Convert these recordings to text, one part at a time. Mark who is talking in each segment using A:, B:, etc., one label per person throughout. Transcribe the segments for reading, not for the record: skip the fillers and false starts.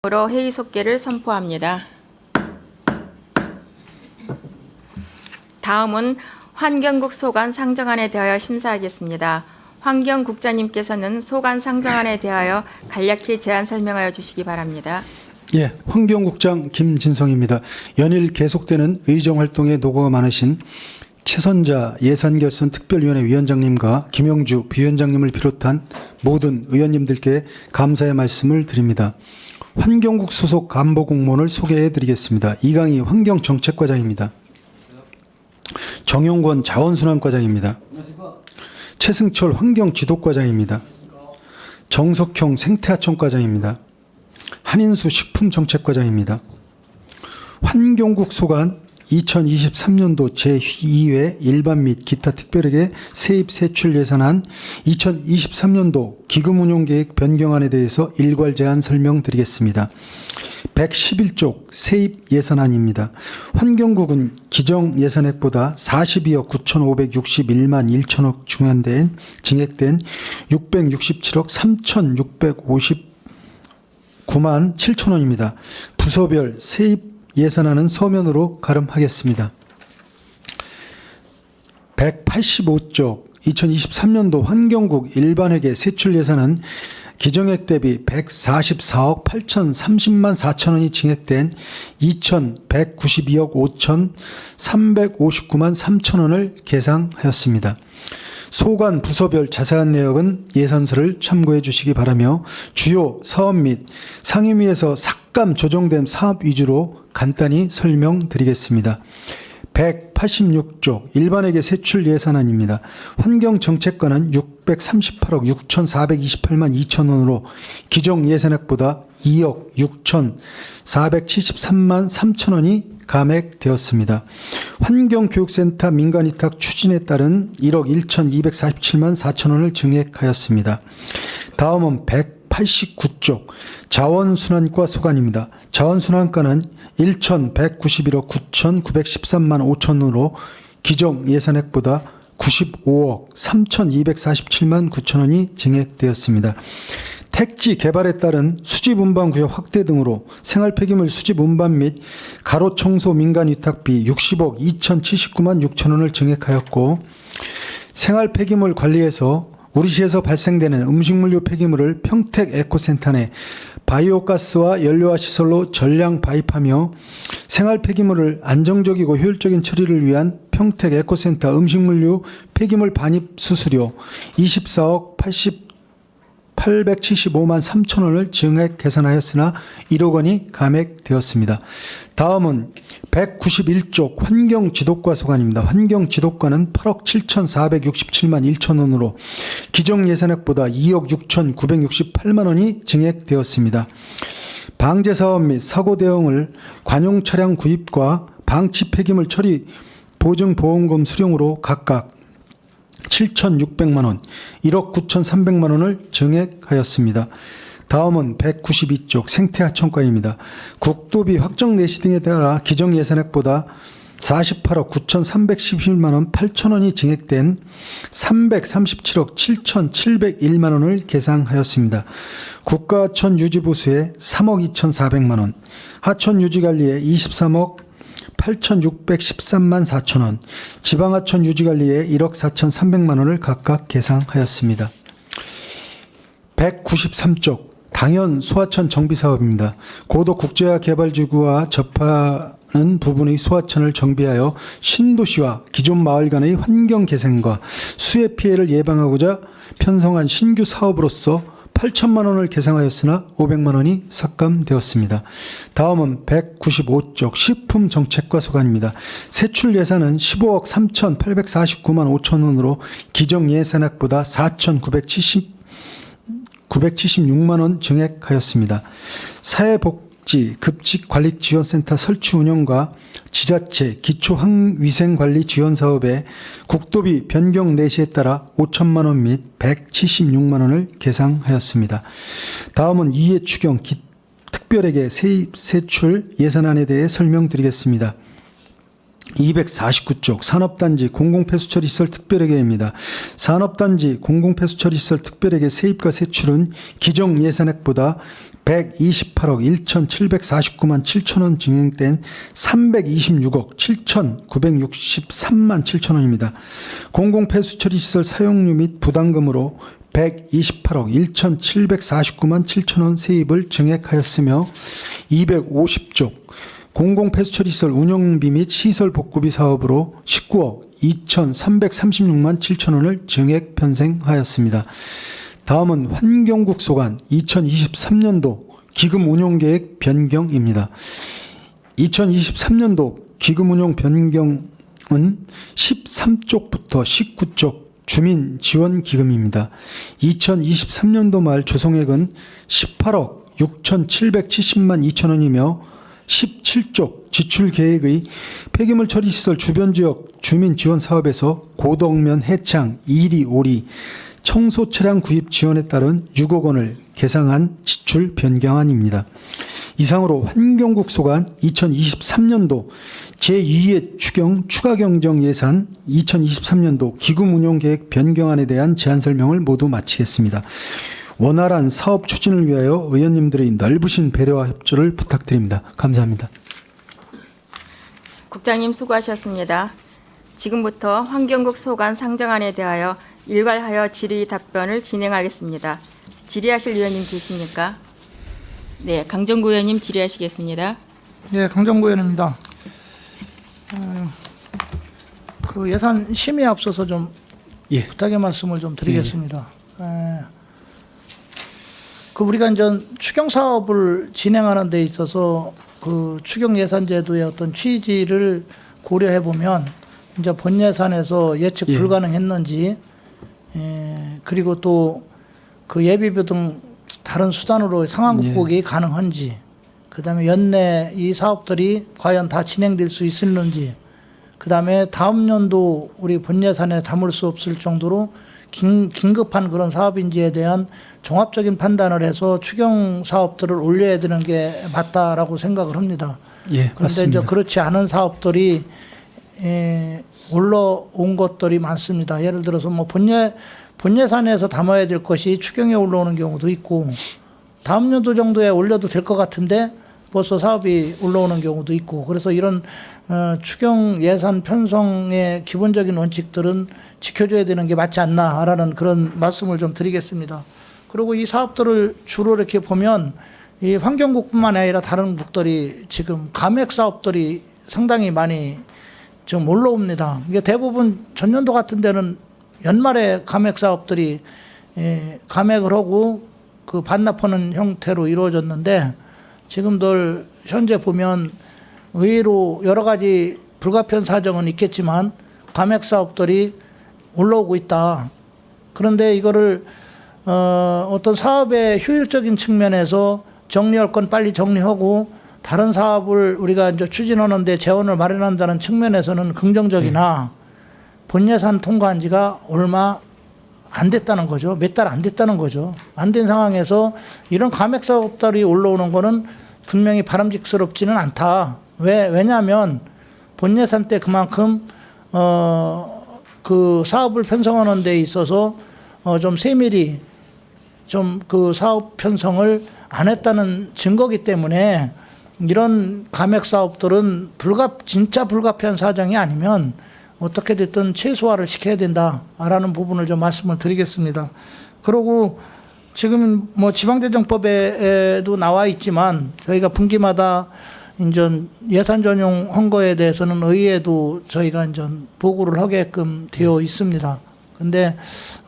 A: 으로 회의 속개를 선포합니다. 다음은 환경국 소관 상정안에 대하여 심사하겠습니다. 환경국장님께서는 소관 상정안에 대하여 간략히 제안 설명하여 주시기 바랍니다.
B: 예, 환경국장 김진성입니다. 연일 계속되는 의정활동에 노고가 많으신 최선자 예산결선특별위원회 위원장님과 김영주 비위원장님을 비롯한 모든 의원님들께 감사의 말씀을 드립니다. 환경국 소속 간부 공무원을 소개해 드리겠습니다. 이강희 환경정책과장입니다. 정용권 자원순환과장입니다. 최승철 환경지도과장입니다. 정석형 생태하천과장입니다. 한인수 식품정책과장입니다. 환경국 소관 2023년도 제2회 일반 및 기타 특별회계 세입 세출 예산안 2023년도 기금운용계획 변경안에 대해서 일괄 제안 설명드리겠습니다. 111쪽 세입 예산안입니다. 환경국은 기정 예산액보다 42억 9,561만 1천억 증액된 667억 3,659만 7천원입니다. 부서별 세입 예산안은 서면으로 가름하겠습니다. 185쪽 2023년도 환경국 일반회계 세출 예산은 기정액 대비 144억 8,030만 4천원이 증액된 2,192억 5,359만 3천원을 계상하였습니다. 소관 부서별 자세한 내역은 예산서를 참고해 주시기 바라며 주요 사업 및 상임위에서 삭감 조정된 사업 위주로 간단히 설명드리겠습니다. 186쪽 일반회계 세출 예산안입니다. 환경정책관은 638억 6,428만 2천원으로 기정 예산액보다 2억 6,473만 3천원이 감액되었습니다. 환경교육센터 민간위탁 추진에 따른 1억 1,247만 4천원을 증액하였습니다. 다음은 189쪽 자원순환과 소관입니다. 자원순환과는 1,191억 9,913만 5천원으로 기정 예산액보다 95억 3,247만 9천원이 증액되었습니다. 택지 개발에 따른 수지분반구역 확대 등으로 생활폐기물 수지분반 및 가로청소 민간위탁비 60억 2,079만 6천원을 증액하였고, 생활폐기물 관리에서 우리시에서 발생되는 음식물류 폐기물을 평택 에코센터 내 바이오가스와 연료화 시설로 전량 바입하며 생활폐기물을 안정적이고 효율적인 처리를 위한 평택 에코센터 음식물류 폐기물 반입 수수료 24억 875만 3천원을 증액 계산하였으나 1억 원이 감액되었습니다. 다음은 191쪽 환경지도과 소관입니다. 환경지도과는 8억 7,467만 1천원으로 기정 예산액보다 2억 6,968만 원이 증액되었습니다. 방제사업 및 사고 대응을 관용 차량 구입과 방치 폐기물 처리 보증보험금 수령으로 각각 7,600만 원, 1억 9,300만 원을 증액하였습니다. 다음은 192쪽 생태하천과입니다. 국도비 확정 내시 등에 따라 기정 예산액보다 48억 9,311만 원 8천원이 증액된 337억 7,701만 원을 계상하였습니다. 국가하천 유지보수에 3억 2,400만 원, 하천 유지관리에 23억 8,613만 4천원, 지방하천 유지관리에 1억 4,300만 원을 각각 계상하였습니다. 193쪽 당연 소하천 정비사업입니다. 고도 국제화 개발지구와 접하는 부분의 소하천을 정비하여 신도시와 기존 마을 간의 환경 개선과 수해 피해를 예방하고자 편성한 신규 사업으로서 8천만 원을 계상하였으나 500만 원이 삭감되었습니다. 다음은 195쪽 식품정책과 소관입니다. 세출 예산은 15억 3,849만 5천 원으로 기정 예산액보다 4,976만 원 증액하였습니다. 사회복지 급식관리지원센터 설치 운영과 지자체 기초항위생관리 지원 사업에 국도비 변경 내시에 따라 5천만 원 및 176만 원을 계상하였습니다. 다음은 이해 추경 특별회계 세입 세출 예산안에 대해 설명드리겠습니다. 249쪽 산업단지 공공폐수처리시설 특별회계입니다. 산업단지 공공폐수처리시설 특별회계 세입과 세출은 기정 예산액보다 128억 1,749만 7천원 증액된 326억 7,963만 7천원입니다. 공공폐수처리시설 사용료 및 부담금으로 128억 1,749만 7천원 세입을 증액하였으며 250조 공공폐수처리시설 운영비 및 시설 복구비 사업으로 19억 2,336만 7천원을 증액 편성하였습니다. 다음은 환경국 소관 2023년도 기금 운용계획 변경입니다. 2023년도 기금 운용 변경은 13쪽부터 19쪽 주민 지원 기금입니다. 2023년도 말 조성액은 18억 6,770만 2천원이며 17쪽 지출 계획의 폐기물 처리시설 주변 지역 주민 지원 사업에서 고덕면 해창 2리 5리 청소 차량 구입 지원에 따른 6억 원을 계상한 지출 변경안입니다. 이상으로 환경국 소관 2023년도 제2회 추경 추가 경정 예산 2023년도 기금 운용 계획 변경안에 대한 제안 설명을 모두 마치겠습니다. 원활한 사업 추진을 위하여 의원님들의 넓으신 배려와 협조를 부탁드립니다. 감사합니다.
A: 국장님 수고하셨습니다. 지금부터 환경국 소관 상정안에 대하여 일괄하여 질의 답변을 진행하겠습니다. 질의하실 의원님 계십니까? 네, 강정구 의원님 질의하시겠습니다.
C: 네, 강정구 의원입니다. 그 예산 심의에 앞서서 좀
B: 예.
C: 부탁의 말씀을 좀 드리겠습니다. 그 우리가 이제 추경 사업을 진행하는 데 있어서 그 추경 예산 제도의 어떤 취지를 고려해 보면 이제 본 예산에서 예측
B: 예.
C: 불가능했는지, 그리고 또 그 예비비 등 다른 수단으로 상황 극복이 가능한지, 그다음에 연내 이 사업들이 과연 다 진행될 수 있을는지, 그다음에 다음 연도 우리 본 예산에 담을 수 없을 정도로 긴급한 그런 사업인지에 대한 종합적인 판단을 해서 추경 사업들을 올려야 되는 게 맞다라고 생각을 합니다.
B: 예,
C: 그런데
B: 맞습니다.
C: 이제 그렇지 않은 사업들이 올라온 것들이 많습니다. 예를 들어서 뭐 본 예산에서 담아야 될 것이 추경에 올라오는 경우도 있고, 다음 연도 정도에 올려도 될 것 같은데 벌써 사업이 올라오는 경우도 있고, 그래서 이런 추경 예산 편성의 기본적인 원칙들은 지켜줘야 되는 게 맞지 않나라는 그런 말씀을 좀 드리겠습니다. 그리고 이 사업들을 주로 이렇게 보면 이 환경국뿐만 아니라 다른 국들이 지금 감액 사업들이 상당히 많이 좀 올라옵니다. 이게 대부분 전년도 같은 데는 연말에 감액 사업들이 감액을 하고 그 반납하는 형태로 이루어졌는데, 지금들 현재 보면 의외로 여러 가지 불가피한 사정은 있겠지만 감액 사업들이 올라오고 있다. 그런데 이거를 어떤 사업의 효율적인 측면에서 정리할 건 빨리 정리하고 다른 사업을 우리가 이제 추진하는데 재원을 마련한다는 측면에서는 긍정적이나 본 예산 통과한 지가 얼마 안 됐다는 거죠. 몇 달 안 됐다는 거죠. 안 된 상황에서 이런 감액 사업들이 올라오는 거는 분명히 바람직스럽지는 않다. 왜냐하면 본 예산 때 그만큼 그 사업을 편성하는 데 있어서 좀 세밀히 좀 그 사업 편성을 안 했다는 증거기 때문에 이런 감액 사업들은 진짜 불가피한 사정이 아니면 어떻게 됐든 최소화를 시켜야 된다라는 부분을 좀 말씀을 드리겠습니다. 그리고 지금 뭐 지방재정법에도 나와 있지만 저희가 분기마다 이제 예산 전용한 거에 대해서는 의회에도 저희가 이제 보고를 하게끔 되어 있습니다. 근데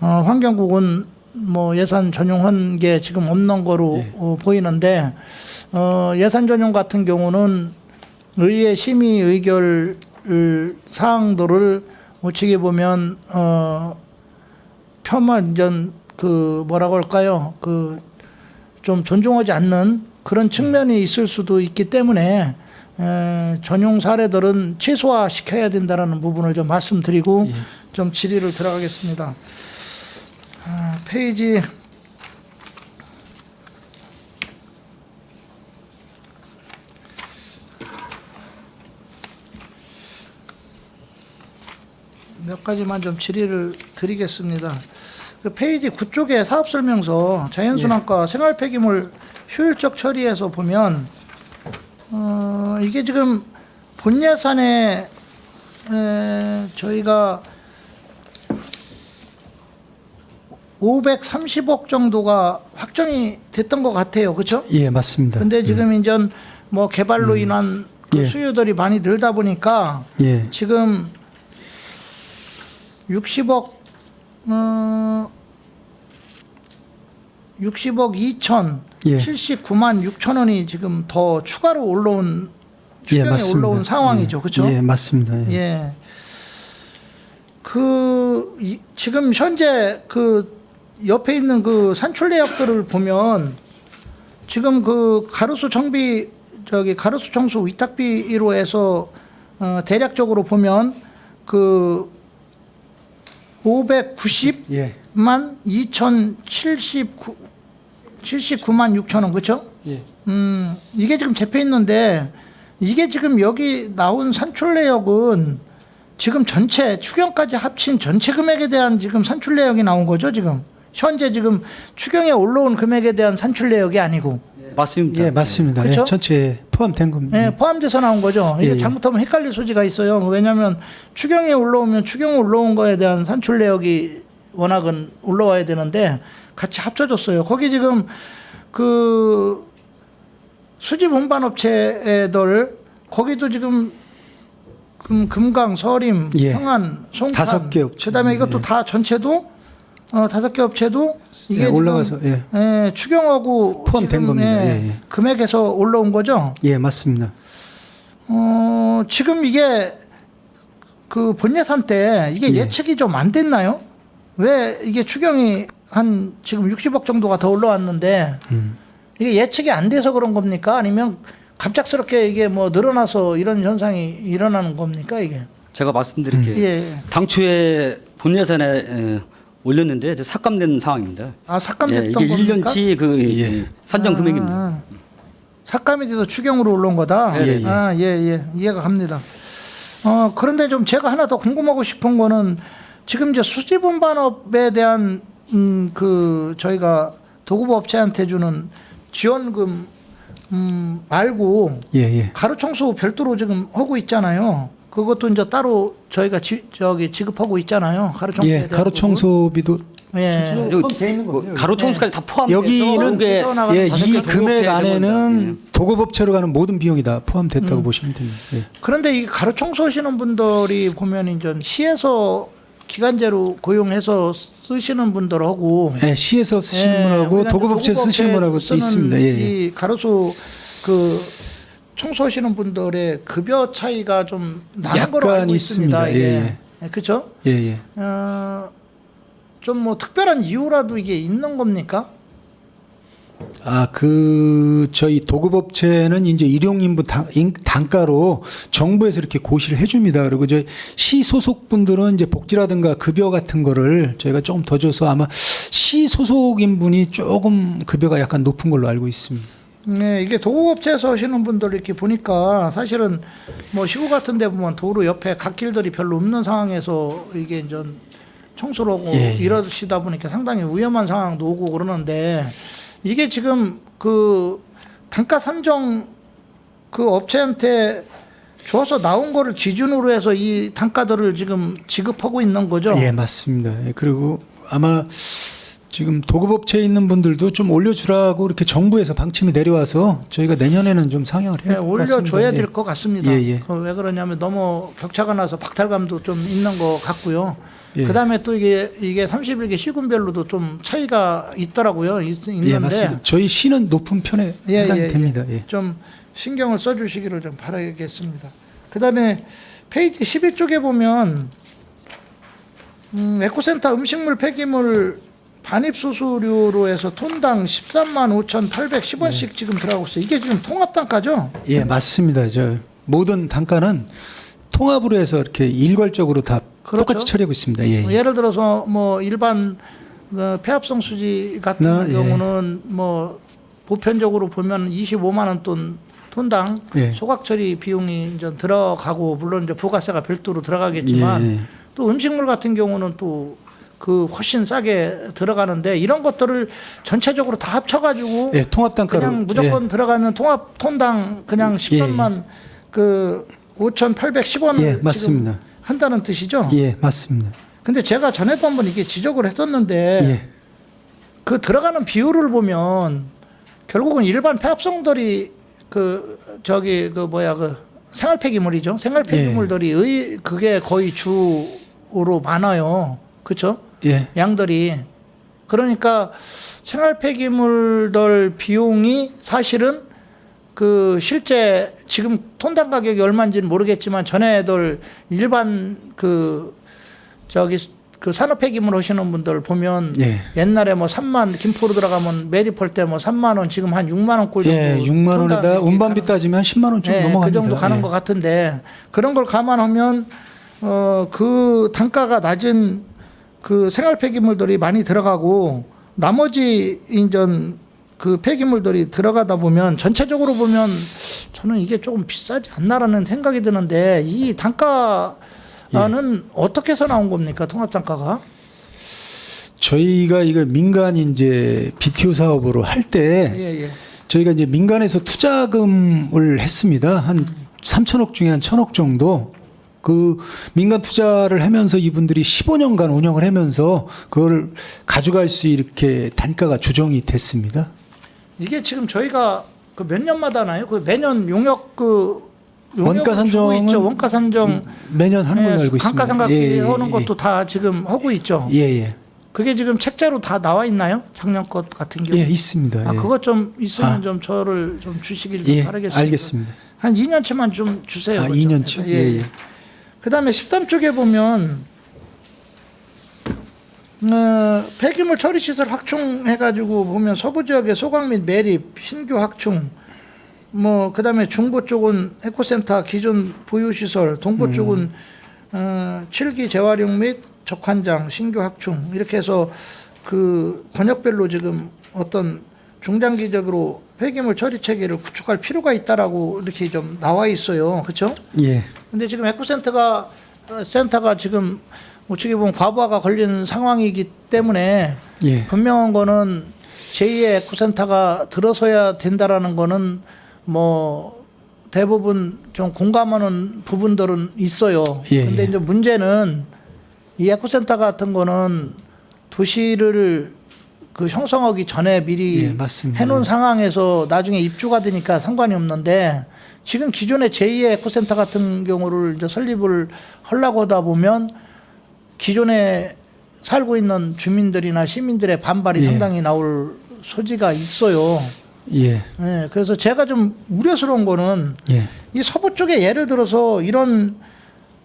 C: 환경국은 뭐 예산 전용한 게 지금 없는 거로 보이는데, 예산 전용 같은 경우는 의회 심의 의결 사항들을 어떻게 보면 폄하전 그 뭐라고 할까요? 그 좀 존중하지 않는 그런 측면이 있을 수도 있기 때문에 전용 사례들은 최소화 시켜야 된다라는 부분을 좀 말씀드리고 좀 질의를 들어가겠습니다. 페이지 '몇 가지만 좀 질의를 드리겠습니다. 그 페이지 9쪽에 사업설명서 자연순환과 생활폐기물 효율적 처리에서 보면 이게 지금 본 예산에 저희가 530억 정도가 확정이 됐던 것 같아요. 그렇죠?
B: 예, 맞습니다.
C: 근데 지금 이제 뭐 개발로 인한 그
B: 예.
C: 수요들이 많이 늘다 보니까
B: 예.
C: 지금 60억 2천
B: 예.
C: 79만 6천 원이 지금 더 추가로 올라온
B: 예,
C: 추경에
B: 맞습니다.
C: 올라온 상황이죠. 그렇죠?
B: 예, 맞습니다. 예.
C: 예. 지금 현재 그 옆에 있는 그 산출 내역들을 보면 지금 그 가로수 정비 가로수 청소 위탁비로 해서 대략적으로 보면 그 590만
B: 예.
C: 79만 6천 원 그렇죠?
B: 예.
C: 이게 지금 잡혀 있는데 이게 지금 여기 나온 산출 내역은 지금 전체 추경까지 합친 전체 금액에 대한 지금 산출 내역이 나온 거죠 지금 현재 지금 추경에 올라온 금액에 대한 산출 내역이 아니고
D: 맞습니다.
B: 예, 맞습니다.
C: 그렇죠?
B: 예, 전체에 포함된 겁니다.
C: 예, 포함돼서 나온 거죠. 이게
B: 예, 예.
C: 잘못하면 헷갈릴 소지가 있어요. 왜냐하면 추경에 올라오면 추경 올라온 거에 대한 산출 내역이 워낙은 올라와야 되는데 같이 합쳐졌어요. 거기 지금 그 수집 운반 업체들 거기도 지금 금강, 서림,
B: 예.
C: 평안, 송탄
B: 5개 업체.
C: 그다음에 이것도
B: 예.
C: 다 전체도 5개 업체도 이게
B: 예, 올라가서 예.
C: 예, 추경하고
B: 포함된
C: 지금,
B: 겁니다. 예, 예.
C: 금액에서 올라온 거죠.
B: 예, 맞습니다.
C: 지금 이게 그 본예산 때 이게
B: 예.
C: 예측이 좀 안 됐나요? 왜 이게 추경이 한 지금 60억 정도가 더 올라왔는데 이게 예측이 안 돼서 그런 겁니까? 아니면 갑작스럽게 이게 뭐 늘어나서 이런 현상이 일어나는 겁니까 이게?
D: 제가 말씀드릴게요.
C: 예.
D: 당초에 본 예산에 올렸는데 이제 삭감된 상황입니다.
C: 아 삭감됐던
D: 이게
C: 겁니까?
D: 1년치 그
B: 예.
D: 산정 금액입니다.
C: 삭감이 돼서 추경으로 올라온 거다.
B: 예, 예.
C: 아, 예. 이해가 갑니다. 그런데 좀 제가 하나 더 궁금하고 싶은 거는 지금 이제 수집 운반업에 대한 그 저희가 도급 업체한테 주는 지원금 말고
B: 예, 예.
C: 가로 청소 별도로 지금 하고 있잖아요. 그것도 이제 따로 저희가 지급하고 있잖아요. 가로 청소에
B: 예,
C: 대한
B: 가로
C: 부분.
B: 청소비도
C: 예.
B: 포함되어 있는
D: 뭐
B: 거예요.
D: 가로 청소까지 다 포함돼서
B: 여기는
D: 그게
C: 나가는
B: 예,
C: 다섯
B: 이
C: 개
B: 금액 안에는
D: 예.
B: 도급업체로 가는 모든 비용이 다 포함됐다고 보시면 됩니다. 예.
C: 그런데 이 가로 청소하시는 분들이 보면 이제 시에서 기간제로 고용해서 쓰시는 분들하고
B: 예, 시에서 쓰시는
C: 예,
B: 분하고
C: 왜냐면
B: 도급업체 쓰시는 분하고 또
C: 쓰는
B: 있습니다. 예, 예.
C: 이 가로수 그 청소하시는 분들의 급여 차이가 좀 나는 거로
B: 약간
C: 알고 있습니다.
B: 있습니다. 예,
C: 이게. 그렇죠?
B: 예, 예.
C: 좀 뭐 특별한 이유라도 이게 있는 겁니까?
B: 저희 도급업체는 이제 일용인부 단가로 정부에서 이렇게 고시를 해줍니다. 그리고 저희 시 소속 분들은 이제 복지라든가 급여 같은 거를 저희가 조금 더 줘서 아마 시 소속인 분이 조금 급여가 약간 높은 걸로 알고 있습니다.
C: 네, 이게 도급업체에서 하시는 분들 이렇게 보니까 사실은 뭐 시골 같은 데 보면 도로 옆에 갓길들이 별로 없는 상황에서 이게 이제 청소를 하고
B: 예, 예.
C: 이러시다 보니까 상당히 위험한 상황도 오고 그러는데 이게 지금 그 단가 산정 그 업체한테 줘서 나온 거를 기준으로 해서 이 단가들을 지금 지급하고 있는 거죠.
B: 예, 맞습니다. 예, 그리고 아마 지금 도급업체에 있는 분들도 좀 올려주라고 이렇게 정부에서 방침이 내려와서 저희가 내년에는 좀 상향을
C: 예,
B: 해야 될 것 같습니다.
C: 올려줘야
B: 예.
C: 될 것 같습니다.
B: 예, 예.
C: 왜 그러냐면 너무 격차가 나서 박탈감도 좀 있는 것 같고요.
B: 예.
C: 그다음에 또 이게 31개 시군별로도 좀 차이가 있더라고요. 있는데
B: 예, 맞습니다. 저희 시는 높은 편에 해당이 됩니다. 예.
C: 좀 신경을 써주시기를 좀 바라겠습니다. 그다음에 페이지 12쪽에 보면 에코센터 음식물 폐기물 반입 수수료로 해서 톤당 13만 5,810원씩 지금 들어가고 있어요. 이게 지금 통합 단가죠?
B: 예, 맞습니다. 저 모든 단가는 통합으로 해서 이렇게 일괄적으로 다
C: 그렇죠.
B: 똑같이 처리하고 있습니다. 예, 예.
C: 예를 들어서 뭐 일반 폐합성 수지 같은
B: 예.
C: 경우는 뭐 보편적으로 보면 25만 원 톤당
B: 예.
C: 소각 처리 비용이 이제 들어가고 물론 이제 부가세가 별도로 들어가겠지만
B: 예, 예.
C: 또 음식물 같은 경우는 또 그 훨씬 싸게 들어가는데 이런 것들을 전체적으로 다 합쳐가지고
B: 예, 통합 단가로
C: 그냥 무조건 들어가면 통합 톤당 그냥 10년만 그 5,810원을
B: 예,
C: 지금
B: 맞습니다.
C: 한다는 뜻이죠.
B: 예, 맞습니다.
C: 근데 제가 전에도 한번 이게 지적을 했었는데
B: 예.
C: 그 들어가는 비율을 보면 결국은 일반 폐합성들이 그 생활 폐기물이죠. 생활 폐기물들이 그게 거의 주로 많아요. 그렇죠?
B: 예.
C: 양들이. 그러니까 생활 폐기물들 비용이 사실은 그 실제 지금 톤당 가격이 얼마인지는 모르겠지만 전에들 일반 그 산업 폐기물 하시는 분들 보면
B: 예.
C: 옛날에 뭐 3만 김포로 들어가면 매립할 때 뭐 3만 원 지금 한 6만 원 꼴 정도.
B: 예, 6만 원에다 운반비 따지면 한 10만 원 좀 넘어갑니다.
C: 그 정도 가는
B: 예.
C: 것 같은데 그런 걸 감안하면 그 단가가 낮은 그 생활 폐기물들이 많이 들어가고 나머지 인전 그 폐기물들이 들어가다 보면 전체적으로 보면 저는 이게 조금 비싸지 않나라는 생각이 드는데 이 단가는 어떻게 해서 나온 겁니까? 통합 단가가?
B: 저희가 이걸 민간 이제 BTO 사업으로 할 때
C: 예, 예.
B: 저희가 이제 민간에서 투자금을 했습니다. 한 3천억 중에 한 1천억 정도. 그 민간 투자를 하면서 이분들이 15년간 운영을 하면서 그걸 가져갈 수 이렇게 단가가 조정이 됐습니다.
C: 이게 지금 저희가 그 몇 년마다 하나요? 그 매년 용역
B: 원가 산정은
C: 있죠. 원가 산정
B: 매년 하는 걸로 알고 있습니다.
C: 감가상각비 하는 것도 다 지금 하고 있죠.
B: 예.
C: 그게 지금 책자로 다 나와 있나요? 작년 것 같은 경우.
B: 예, 있습니다.
C: 아,
B: 예.
C: 그것 좀 있으면 좀 저를 좀 주시길 좀
B: 예,
C: 바라겠습니다.
B: 알겠습니다.
C: 한 2년치만 좀 주세요.
B: 아,
C: 그거 좀
B: 2년치?
C: 해서.
B: 예.
C: 그다음에 13쪽에 보면 폐기물 처리 시설 확충해 가지고 보면 서부 지역의 소각 및 매립 신규 확충 뭐 그다음에 중부 쪽은 에코센터 기존 보유 시설, 동부 쪽은 7기 재활용 및 적환장 신규 확충 이렇게 해서 그 권역별로 지금 어떤 중장기적으로 폐기물 처리 체계를 구축할 필요가 있다라고 이렇게 좀 나와 있어요. 그렇죠?
B: 예.
C: 근데 지금 에코센터가 지금 어떻게 보면 과부하가 걸린 상황이기 때문에
B: 예.
C: 분명한 거는 제2의 에코센터가 들어서야 된다라는 거는 뭐 대부분 좀 공감하는 부분들은 있어요.
B: 예,
C: 근데
B: 예.
C: 이제 문제는 이 에코센터 같은 거는 도시를 그 형성하기 전에 미리
B: 예, 맞습니다.
C: 해놓은 상황에서 나중에 입주가 되니까 상관이 없는데 지금 기존의 제2의 에코센터 같은 경우를 이제 설립을 하려고 하다 보면 기존에 살고 있는 주민들이나 시민들의 반발이
B: 예.
C: 상당히 나올 소지가 있어요.
B: 예.
C: 예, 그래서 제가 좀 우려스러운 거는
B: 예.
C: 이 서부 쪽에 예를 들어서 이런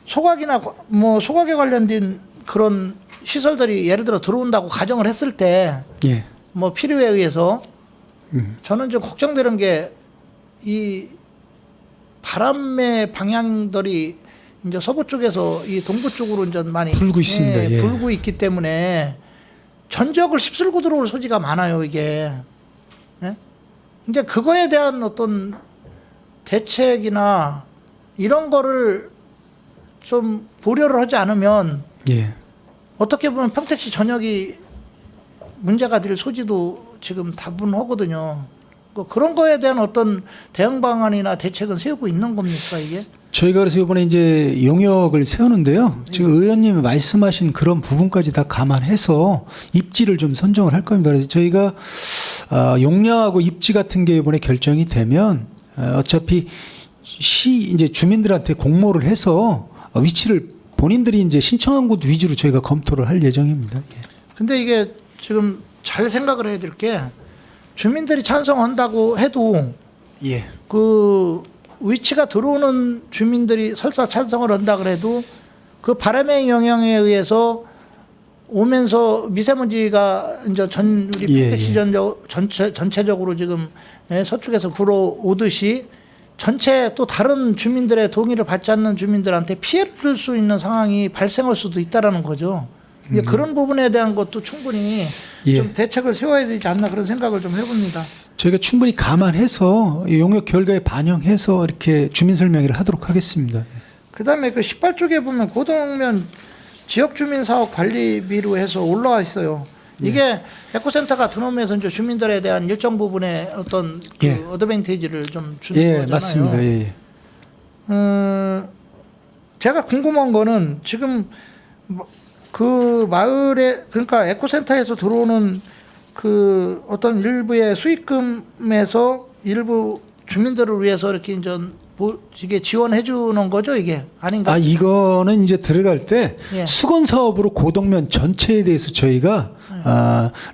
C: 소각이나 뭐 소각에 관련된 그런 시설들이 예를 들어 들어온다고 가정을 했을 때
B: 예.
C: 뭐 필요에 의해서 저는 좀 걱정되는 게 이 바람의 방향들이 이제 서부 쪽에서 이 동부 쪽으로 이제 많이
B: 불고 있습니다. 예.
C: 불고 있기 때문에 전 지역을 휩쓸고 들어올 소지가 많아요, 이게. 예? 이제 그거에 대한 어떤 대책이나 이런 거를 좀 고려를 하지 않으면
B: 예.
C: 어떻게 보면 평택시 전역이 문제가 될 소지도 지금 다분하거든요. 그런 거에 대한 어떤 대응 방안이나 대책은 세우고 있는 겁니까, 이게?
B: 저희가 그래서 이번에 이제 용역을 세우는데요. 지금 의원님이 말씀하신 그런 부분까지 다 감안해서 입지를 좀 선정을 할 겁니다. 그래서 저희가 용량하고 입지 같은 게 이번에 결정이 되면 어차피 이제 주민들한테 공모를 해서 위치를 본인들이 이제 신청한 곳 위주로 저희가 검토를 할 예정입니다. 예.
C: 근데 이게 지금 잘 생각을 해야 될 게 주민들이 찬성한다고 해도
B: 예.
C: 그 위치가 들어오는 주민들이 설사 찬성을 한다 그래도 그 바람의 영향에 의해서 오면서 미세먼지가 이제 우리
B: 예,
C: 평택시 전체적으로 지금 서쪽에서 불어오듯이 전체 또 다른 주민들의 동의를 받지 않는 주민들한테 피해를 줄 수 있는 상황이 발생할 수도 있다라는 거죠. 이제 그런 부분에 대한 것도 충분히
B: 예.
C: 좀 대책을 세워야 되지 않나 그런 생각을 좀 해봅니다.
B: 저희가 충분히 감안해서 용역 결과에 반영해서 이렇게 주민 설명회를 하도록 하겠습니다.
C: 그다음에 그 18쪽에 보면 고동면 지역주민사업관리비로 해서 올라와 있어요. 이게 에코센터가 들어오면서 이제 주민들에 대한 일정 부분의 어떤 그
B: 예.
C: 어드밴티지를 좀 주는
B: 예,
C: 거잖아요.
B: 맞습니다. 예.
C: 제가 궁금한 거는 지금 그 마을에 그러니까 에코센터에서 들어오는 그 어떤 일부의 수익금에서 일부 주민들을 위해서 이렇게 이게 지원해 주는 거죠, 이게 아닌가?
B: 아, 이거는 이제 들어갈 때
C: 예.
B: 수건 사업으로 고덕면 전체에 대해서 저희가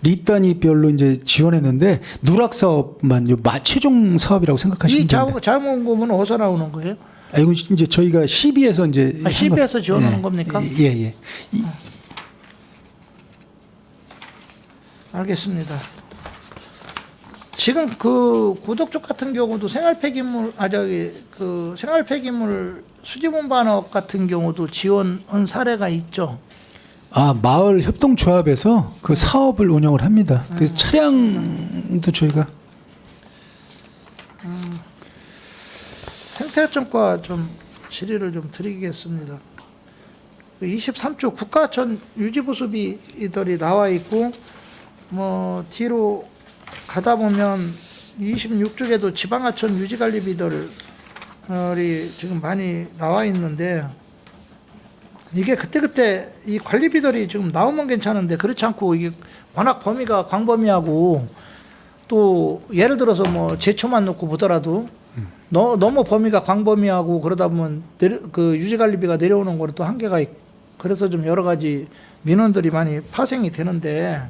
B: 리 단위별로 이제 지원했는데 누락 사업만 최종 사업이라고 생각하시면
C: 이
B: 됩니다.
C: 자문금은 어디서 나오는 거예요?
B: 아, 이건 이제 저희가 시비에서 이제
C: 시비에서 지원하는 겁니까?
B: 예, 예.
C: 알겠습니다. 지금 그 고덕 쪽 같은 경우도 생활폐기물 그 생활폐기물 수지분반업 같은 경우도 지원한 사례가 있죠.
B: 아, 마을 협동조합에서 그 사업을 운영을 합니다. 그 차량도 저희가
C: 생태협정과 좀 질의를 좀 드리겠습니다. 23조 국가하천 유지보수비들이 나와 있고 뭐 뒤로 가다 보면 26쪽에도 지방하천 유지관리비들이 지금 많이 나와 있는데 이게 그때그때 이 관리비들이 지금 나오면 괜찮은데 그렇지 않고 이게 워낙 범위가 광범위하고 또 예를 들어서 뭐 제초만 놓고 보더라도 너무 범위가 광범위하고 그러다 보면 그 유지관리비가 내려오는 거는 또 한계가 있고 그래서 좀 여러 가지 민원들이 많이 파생이 되는데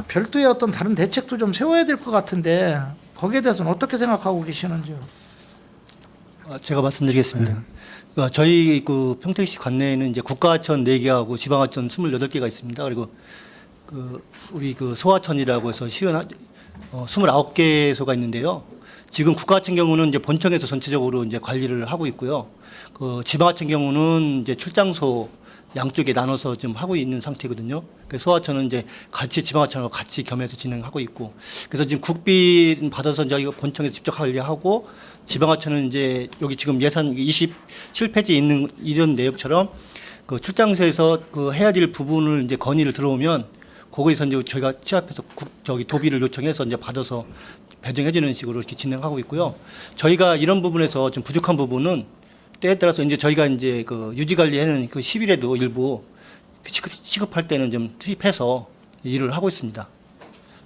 C: 별도의 어떤 다른 대책도 좀 세워야 될 것 같은데 거기에 대해서는 어떻게 생각하고 계시는지요?
D: 제가 말씀드리겠습니다. 저희 그 평택시 관내에는 이제 국가하천 4개하고 지방하천 28개가 있습니다. 그리고 그 우리 그 소하천이라고 해서 시은 29개소가 있는데요. 지금 국가하천 경우는 이제 본청에서 전체적으로 이제 관리를 하고 있고요. 그 지방하천 경우는 이제 출장소 양쪽에 나눠서 좀 하고 있는 상태거든요. 그래서 소하천은 이제 같이 지방하천하고 같이 겸해서 진행하고 있고, 그래서 지금 국비 받아서 이제 이거 본청에서 직접 관리하고, 지방하천은 이제 여기 지금 예산 27페이지에 있는 이런 내역처럼 그 출장소에서 그 해야 될 부분을 이제 건의를 들어오면 거기서 이제 저희가 취합해서 도비를 요청해서 이제 받아서 배정해주는 식으로 이렇게 진행하고 있고요. 저희가 이런 부분에서 좀 부족한 부분은 때에 따라서 이제 저희가 이제 그 유지관리하는 그 10일에도 일부 취급할 때는 좀 투입해서 일을 하고 있습니다.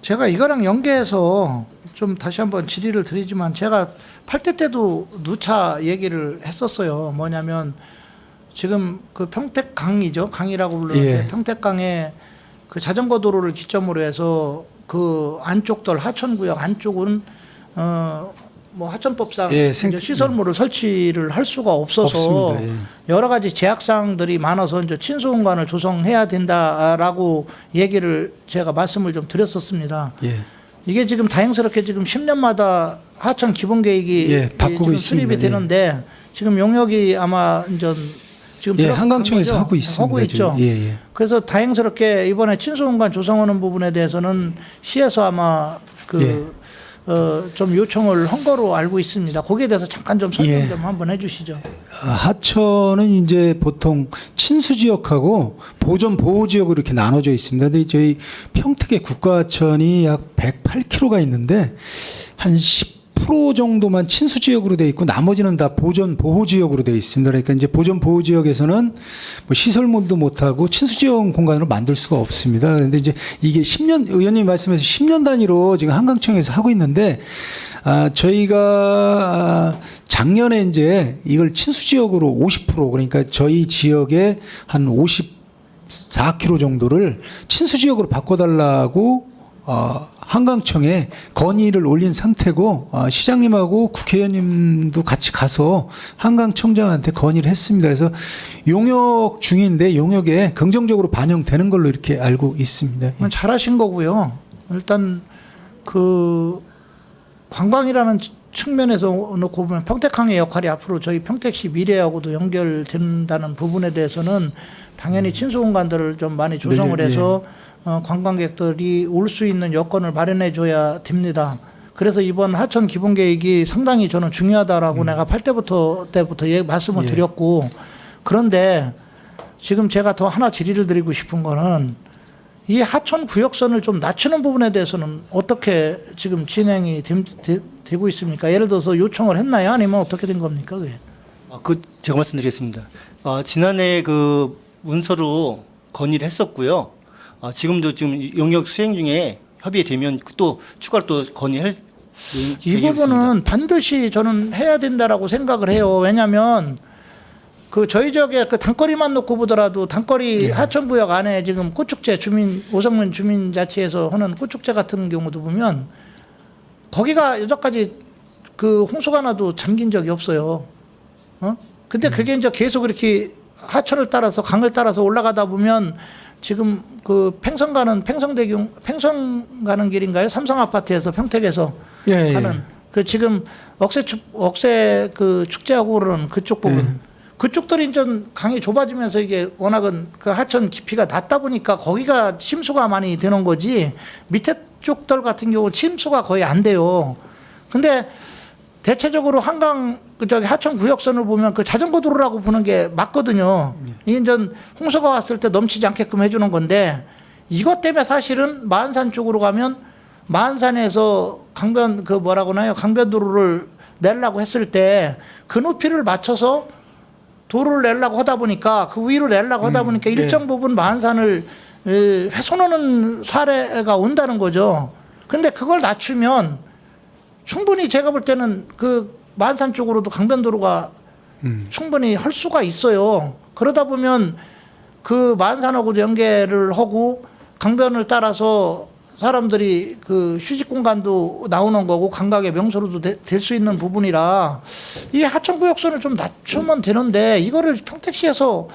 C: 제가 이거랑 연계해서 좀 다시 한번 질의를 드리지만 제가 8대 때도 누차 얘기를 했었어요. 뭐냐면 지금 그 평택강이죠. 강이라고 부르는데
B: 예.
C: 평택강에 그 자전거 도로를 기점으로 해서 그 안쪽들 하천구역 안쪽은 뭐 하천법상
B: 예,
C: 이제 시설물을 설치를 할 수가 없어서
B: 없습니다. 예.
C: 여러 가지 제약사항들이 많아서 이제 친수공간을 조성해야 된다라고 얘기를 제가 말씀을 좀 드렸었습니다.
B: 예.
C: 이게 지금 다행스럽게 지금 10년마다 하천 기본 계획이
B: 예, 바꾸고
C: 지금
B: 있습니다.
C: 수립이 되는데 지금 용역이 아마 이제 지금
B: 예,
C: 들어간
B: 한강청에서
C: 거죠?
B: 하고 있습니다.
C: 하고 있죠.
B: 지금. 예, 예.
C: 그래서 다행스럽게 이번에 친수공간 조성하는 부분에 대해서는 시에서 아마 좀 요청을 한 거로 알고 있습니다. 거기에 대해서 잠깐 좀 설명
B: 예.
C: 좀 한번 해주시죠.
B: 하천은 이제 보통 친수 지역하고 보전 보호 지역으로 이렇게 나눠져 있습니다. 근데 저희 평택의 국가하천이 약 108km가 있는데 한 10% 정도만 친수 지역으로 돼 있고 나머지는 다 보전 보호 지역으로 돼 있습니다. 그러니까 이제 보전 보호 지역에서는 뭐 시설물도 못 하고 친수 지역 공간으로 만들 수가 없습니다. 그런데 이제 이게 10년 의원님 말씀해서 10년 단위로 지금 한강청에서 하고 있는데 저희가 작년에 이제 이걸 친수 지역으로 50% 그러니까 저희 지역에 한 54km 정도를 친수 지역으로 바꿔달라고 한강청에 건의를 올린 상태고 시장님하고 국회의원님도 같이 가서 한강청장한테 건의를 했습니다. 그래서 용역 중인데 용역에 긍정적으로 반영되는 걸로 이렇게 알고 있습니다. 예.
C: 잘하신 거고요. 일단 그 관광이라는 측면에서 놓고 보면 평택항의 역할이 앞으로 저희 평택시 미래하고도 연결된다는 부분에 대해서는 당연히 친수공간들을 좀 많이 조성을
B: 네,
C: 해서 관광객들이 올 수 있는 여건을 마련해 줘야 됩니다. 그래서 이번 하천 기본 계획이 상당히 저는 중요하다라고 내가 8대부터 말씀을
B: 예.
C: 드렸고, 그런데 지금 제가 더 하나 질의를 드리고 싶은 거는 이 하천 구역선을 좀 낮추는 부분에 대해서는 어떻게 지금 진행이 되고 있습니까? 예를 들어서 요청을 했나요? 아니면 어떻게 된 겁니까? 그게?
D: 제가 말씀드리겠습니다. 지난해 그 문서로 건의를 했었고요. 지금도 지금 용역 수행 중에 협의되면 또 추가로 또 건의할
C: 이
D: 계획이
C: 부분은
D: 있습니다.
C: 반드시 저는 해야 된다라고 생각을 해요. 왜냐하면 그 저희 지역에 그 단거리만 놓고 보더라도 단거리 하천구역 안에 지금 꽃축제 오성면 주민자치에서 하는 꽃축제 같은 경우도 보면 거기가 여기까지 그 홍수가 나도 잠긴 적이 없어요. 근데 그게 이제 계속 이렇게 하천을 따라서 강을 따라서 올라가다 보면 지금 그 팽성 가는 길인가요? 삼성 아파트에서 평택에서
B: 예,
C: 하는 그 지금 억새 그 축제하고 그러는 그쪽 부분. 그쪽들이 이제 강이 좁아지면서 이게 워낙은 그 하천 깊이가 낮다 보니까 거기가 침수가 많이 되는 거지 밑에 쪽들 같은 경우 침수가 거의 안 돼요. 근데 대체적으로 한강 그 저기 하천 구역선을 보면 그 자전거 도로라고 보는 게 맞거든요. 이게 이제 홍수가 왔을 때 넘치지 않게끔 해주는 건데 이것 때문에 사실은 마안산 쪽으로 가면 마안산에서 강변 그 뭐라고 하나요? 강변도로를 내려고 했을 때 그 높이를 맞춰서 도로를 내려고 하다 보니까 그 위로 내려고 하다 보니까 일정 부분 마안산을 훼손하는 사례가 온다는 거죠. 근데 그걸 낮추면 충분히 제가 볼 때는 그 마안산 쪽으로도 강변도로가 충분히 할 수가 있어요. 그러다 보면 그 마안산하고도 연계를 하고 강변을 따라서 사람들이 그 휴식 공간도 나오는 거고 관광의 명소로도 될 수 있는 부분이라 이 하천구역선을 좀 낮추면 되는데 이거를 평택시에서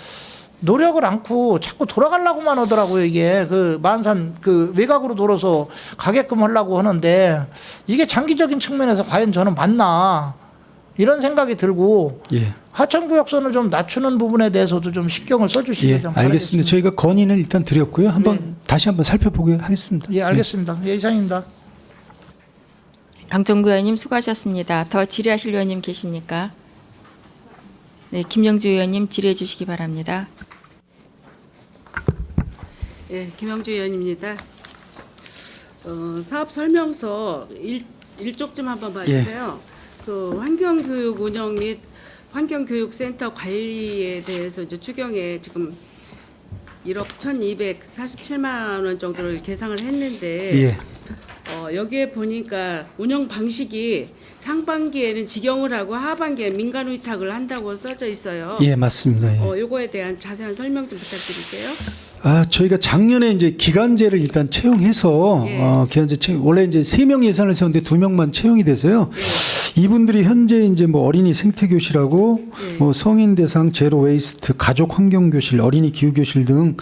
C: 노력을 않고 자꾸 돌아가려고만 하더라고요. 이게 그 마안산 그 외곽으로 돌아서 가게끔 하려고 하는데 이게 장기적인 측면에서 과연 저는 맞나 이런 생각이 들고
B: 예.
C: 하천구역선을 좀 낮추는 부분에 대해서도 좀 신경을 써주시기
B: 예,
C: 좀
B: 알겠습니다.
C: 바라겠습니다.
B: 저희가 건의는 일단 드렸고요. 한번 다시 한번 살펴보게 하겠습니다.
C: 예, 알겠습니다. 예, 이상입니다.
A: 강정구 의원님 수고하셨습니다. 더 질의하실 의원님 계십니까? 네, 김영주 의원님 질의해 주시기 바랍니다.
E: 예, 김영주 의원입니다. 사업 설명서 1쪽 좀 한번 봐주세요. 그 환경교육 운영 및 환경교육센터 관리에 대해서 이제 추경에 지금 1억 1,247만 원 정도를 계상을 했는데
B: 예.
E: 여기에 보니까 운영 방식이 상반기에는 직영을 하고 하반기에 민간 위탁을 한다고 써져 있어요.
B: 예, 맞습니다. 예.
E: 요거에 대한 자세한 설명 좀 부탁드릴게요.
B: 저희가 작년에 이제 기간제를 일단 채용해서
E: 예.
B: 기간제 채용 원래 이제 3명 예산을 세웠는데 2명만 채용이 돼서요. 이분들이 현재 이제 뭐 어린이 생태교실하고 뭐 성인 대상 제로 웨이스트 가족 환경교실 어린이 기후교실 등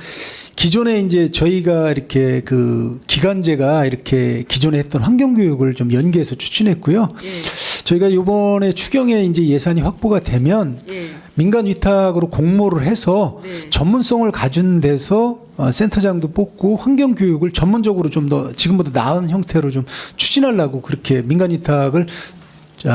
B: 기존에 이제 저희가 이렇게 그 기간제가 이렇게 기존에 했던 환경교육을 좀 연계해서 추진했고요.
E: 예.
B: 저희가 이번에 추경에 이제 예산이 확보가 되면
E: 예.
B: 민간 위탁으로 공모를 해서
E: 네.
B: 전문성을 가진 데서 센터장도 뽑고 환경 교육을 전문적으로 좀 더 지금보다 나은 형태로 좀 추진하려고 그렇게 민간 위탁을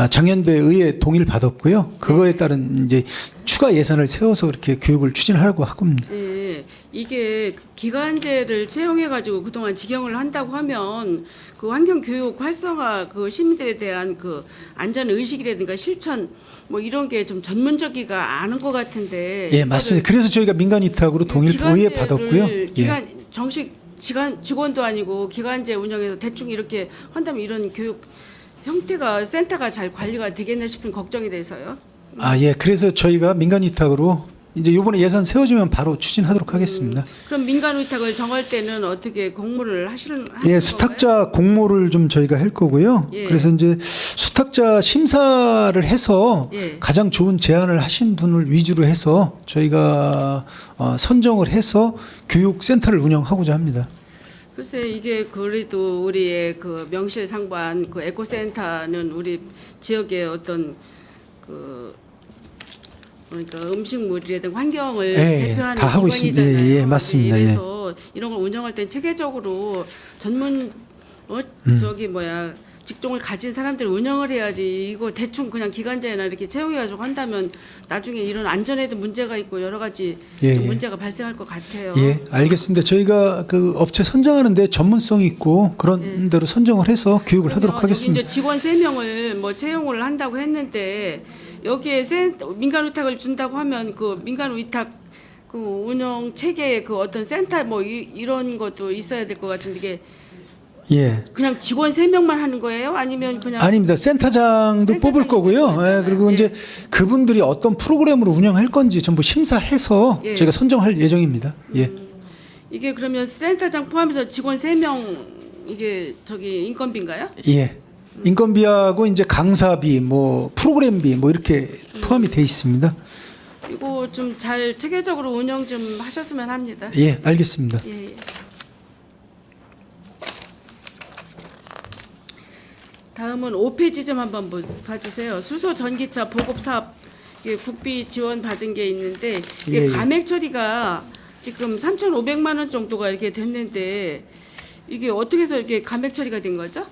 B: 작년도에 의회 동의를 받았고요. 그거에 따른 이제 추가 예산을 세워서 이렇게 교육을 추진하려고 하고 있습니다.
E: 네, 이게 기간제를 채용해 가지고 그동안 직영을 한다고 하면 그 환경 교육 활성화 그 시민들에 대한 그 안전 의식이라든가 실천 뭐 이런 게 좀 전문적이가 않은 것 같은데.
B: 예, 맞습니다. 그래서 저희가 민간 위탁으로 동의를 의회 받았고요.
E: 기간 정식 직원도 아니고 기간제 운영해서 대충 이렇게 한다면 이런 교육 형태가 센터가 잘 관리가 되겠나 싶은 걱정이 돼서요.
B: 예. 그래서 저희가 민간 위탁으로 이제 이번에 예산 세워지면 바로 추진하도록 하겠습니다.
E: 그럼 민간 위탁을 정할 때는 어떻게 공모를 하시는
B: 예,
E: 건가요?
B: 수탁자 공모를 좀 저희가 할 거고요.
E: 예.
B: 그래서 이제 수탁자 심사를 해서
E: 예.
B: 가장 좋은 제안을 하신 분을 위주로 해서 저희가 선정을 해서 교육센터를 운영하고자 합니다.
E: 글쎄 이게 그래도 우리의 그 명실상부한 그 에코센터는 우리 지역의 어떤 그 그러니까 음식물이라든가 환경을
B: 예,
E: 대표하는
B: 다 하고 있습니다.
E: 기관이잖아요.
B: 예, 예, 맞습니다.
E: 그래서 이런 걸 운영할 때 체계적으로 전문 직종을 가진 사람들이 운영을 해야지 이거 대충 그냥 기간제나 이렇게 채용해가지고 한다면 나중에 이런 안전에도 문제가 있고 여러 가지
B: 예,
E: 좀
B: 예.
E: 문제가 발생할 것 같아요.
B: 예, 알겠습니다. 저희가 그 업체 선정하는데 전문성이 있고 그런 대로 선정을 해서 교육을 하도록
E: 그러면
B: 하겠습니다.
E: 여기 이제 직원 3명을 뭐 채용을 한다고 했는데 여기에 민간 위탁을 준다고 하면 그 민간 위탁 그 운영 체계에 그 어떤 센터 뭐 이런 것도 있어야 될 것 같은데 이게
B: 예.
E: 그냥 직원 3명만 하는 거예요? 아니면 그냥
B: 아닙니다. 센터장도 뽑을 거고요. 예, 그리고
E: 예.
B: 이제 그분들이 어떤 프로그램으로 운영할 건지 전부 심사해서
E: 예.
B: 저희가 선정할 예정입니다. 예.
E: 이게 그러면 센터장 포함해서 직원 3명 이게 저기 인건비인가요?
B: 예. 인건비하고 이제 강사비, 뭐 프로그램비 뭐 이렇게 포함이 돼 있습니다.
E: 이거 좀 잘 체계적으로 운영 좀 하셨으면 합니다.
B: 예, 알겠습니다.
E: 예, 예. 다음은 5페이지 좀 한번 봐주세요. 수소 전기차 보급 사업 이게 국비 지원 받은 게 있는데 이게
B: 예, 예.
E: 감액 처리가 지금 3,500만 원 정도가 이렇게 됐는데 이게 어떻게 해서 이렇게 감액 처리가 된 거죠?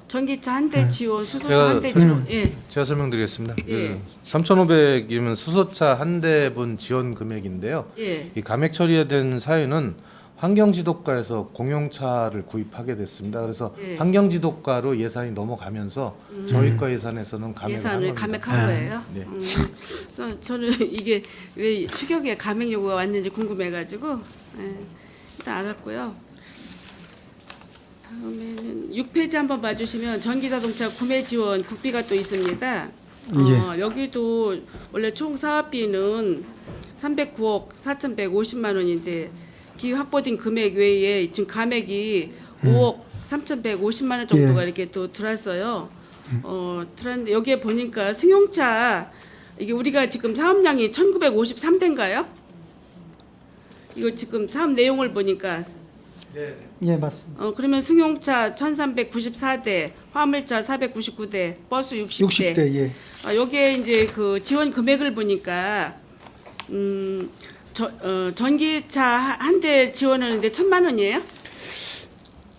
E: 전기차 한 대 지원, 수소차 한 대 지원. 예.
F: 제가 설명드리겠습니다.
E: 예.
F: 3,500이면 수소차 한 대분 지원 금액인데요.
E: 예.
F: 이 감액 처리된 사유는 환경지도과에서 공용차를 구입하게 됐습니다. 그래서
E: 예.
F: 환경지도과로 예산이 넘어가면서 저희과 예산에서는 감액을
E: 예산을
F: 한 겁니다.
E: 감액한 거예요.
F: 네.
E: 그래서 저는 이게 왜 추경에 감액 요구가 왔는지 궁금해가지고 예, 일단 알았고요. 다음에는 6페이지 한번 봐주시면 전기자동차 구매 지원 국비가 또 있습니다. 여기도 원래 총 사업비는 309억 4,150만 원인데 기 확보된 금액 외에 지금 감액이 5억 3,150만 원 정도가 이렇게 또 들어왔어요. 들었는데 여기에 보니까 승용차 이게 우리가 지금 사업량이 1,953대인가요? 이거 지금 사업 내용을 보니까
B: 예, 맞습니다.
E: 그러면 승용차 1,394대, 화물차 499대, 버스 60대.
B: 60대 예.
E: 여기에 이제 그 지원 금액을 보니까 전기차 한 대 지원하는데 1,000만 원이에요?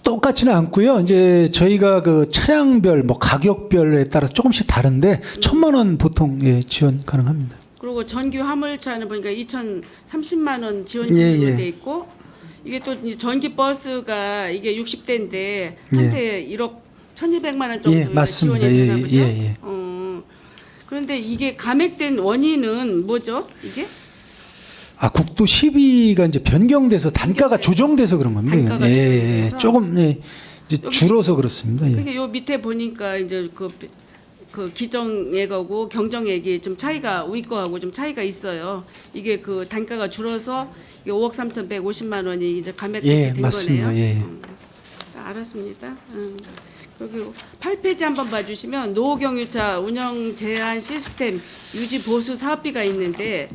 B: 똑같지는 않고요. 이제 저희가 그 차량별 뭐 가격별에 따라서 조금씩 다른데 1,000만 원 보통 예, 지원 가능합니다.
E: 그리고 전기 화물차는 보니까 2,030만 원 지원
B: 예,
E: 금액으로
B: 예.
E: 돼 있고 이게 또 이제 전기 버스가 이게 60대인데 한 대 1억 1,200만 원 정도
B: 예, 맞습니다.
E: 지원이 되나
B: 예,
E: 보죠?
B: 예, 예.
E: 그런데 이게 감액된 원인은 뭐죠? 이게?
B: 아, 국도 12가 이제 변경돼서 단가가 조정돼서 그런 겁니다.
E: 단가가
B: 예,
E: 조정돼서?
B: 조금 이제
E: 여기-
B: 줄어서 그렇습니다. 예.
E: 그게 요 밑에 보니까 이제 그 기정액하고 경정액이 좀 차이가 우리 거하고 좀 차이가 있어요. 이게 그 단가가 줄어서 이게 5억 3,150만 원이 이제 감액이
B: 예,
E: 된
B: 맞습니다.
E: 거네요.
B: 예.
E: 알았습니다. 그리고 8페이지 한번 봐주시면 노후경유차 운영 제한 시스템 유지 보수 사업비가 있는데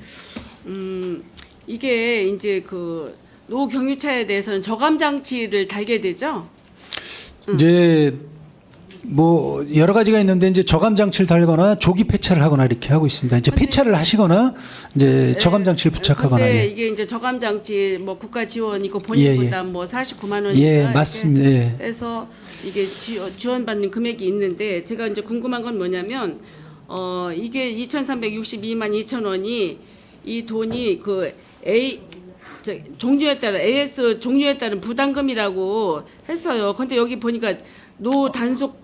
E: 이게 이제 그 노후경유차에 대해서는 저감 장치를 달게 되죠.
B: 이제 뭐 여러 가지가 있는데 이제 저감 장치를 달거나 조기 폐차를 하거나 이렇게 하고 있습니다. 이제 폐차를 하시거나 이제 저감 장치를 부착하거나
E: 근데
B: 예.
E: 이게 이제 저감 장치 뭐 국가 지원 이거
B: 예, 예.
E: 본인보다 뭐 49만 원이니까
B: 예, 맞습니다. 예.
E: 해서 이게 지원받는 금액이 있는데 제가 이제 궁금한 건 뭐냐면 이게 2,362만 2천 원이 이 돈이 그 종류에 따라 AS 종류에 따른 부담금이라고 했어요. 근데 여기 보니까 노 단속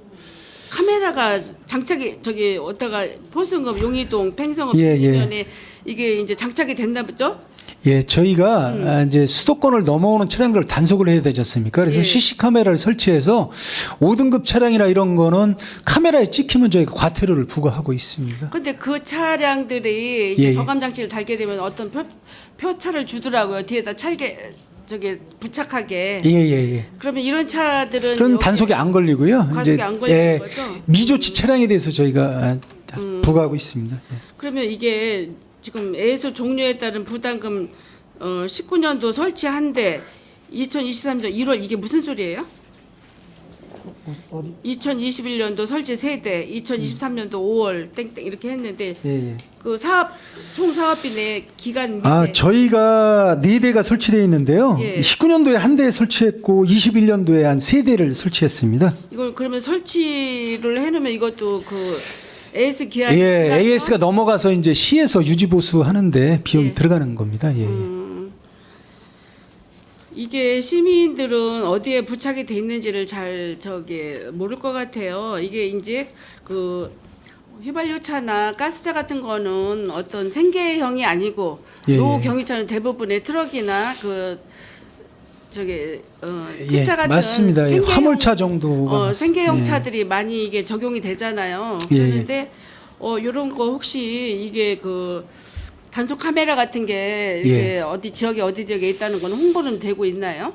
E: 카메라가 장착이 저기 어디다가 포승읍 용의동 팽성읍
B: 예, 예.
E: 진입면에 이게 이제 장착이 됐나 보죠?
B: 예, 저희가 이제 수도권을 넘어오는 차량들을 단속을 해야 되지 않습니까? 그래서
E: 예.
B: CC 카메라를 설치해서 5등급 차량이나 이런 거는 카메라에 찍히면 저희가 과태료를 부과하고 있습니다.
E: 근데 그 차량들이 이제
B: 예, 예.
E: 저감 장치를 달게 되면 어떤 표차를 주더라고요. 뒤에다 찰게 저게 부착하게.
B: 예, 예, 예.
E: 그러면 이런 차들은
B: 그런
E: 여기
B: 단속이 안 걸리고요.
E: 단속이 안 걸리는 거죠?
B: 미조치 차량에 대해서 저희가 부과하고 있습니다. 예.
E: 그러면 이게 지금 AS 종류에 따른 부담금 19년도 설치한데 2023년 1월 이게 무슨 소리예요?
C: 어디?
E: 2021년도 설치 3대, 2023년도 5월 땡땡 이렇게 했는데
B: 예, 예.
E: 그 사업 총 사업비 내 기간 밑에
B: 아, 저희가 4대가 설치되어 있는데요.
E: 예.
B: 19년도에 한 대 설치했고 21년도에 한 3대를 설치했습니다.
E: 이걸 그러면 설치를 해놓으면 이것도 그 AS 기한
B: 예, AS가 넘어가서 이제 시에서 유지 보수 하는데 비용이
E: 예.
B: 들어가는 겁니다. 예.
E: 이게 시민들은 어디에 부착이 돼 있는지를 잘 모를 것 같아요. 이게 이제 그 휘발유차나 가스차 같은 거는 어떤 생계형이 아니고
B: 예,
E: 노후
B: 예.
E: 경유차는 대부분의 트럭이나 그
B: 예,
E: 집차 같은
B: 맞습니다. 예, 화물차 정도가
E: 생계형
B: 예.
E: 차들이 많이 이게 적용이 되잖아요.
B: 예, 예.
E: 그런데 이런 거 혹시 이게 그 단속 카메라 같은 게 이게
B: 예.
E: 어디 지역에 있다는 건 홍보는 되고 있나요?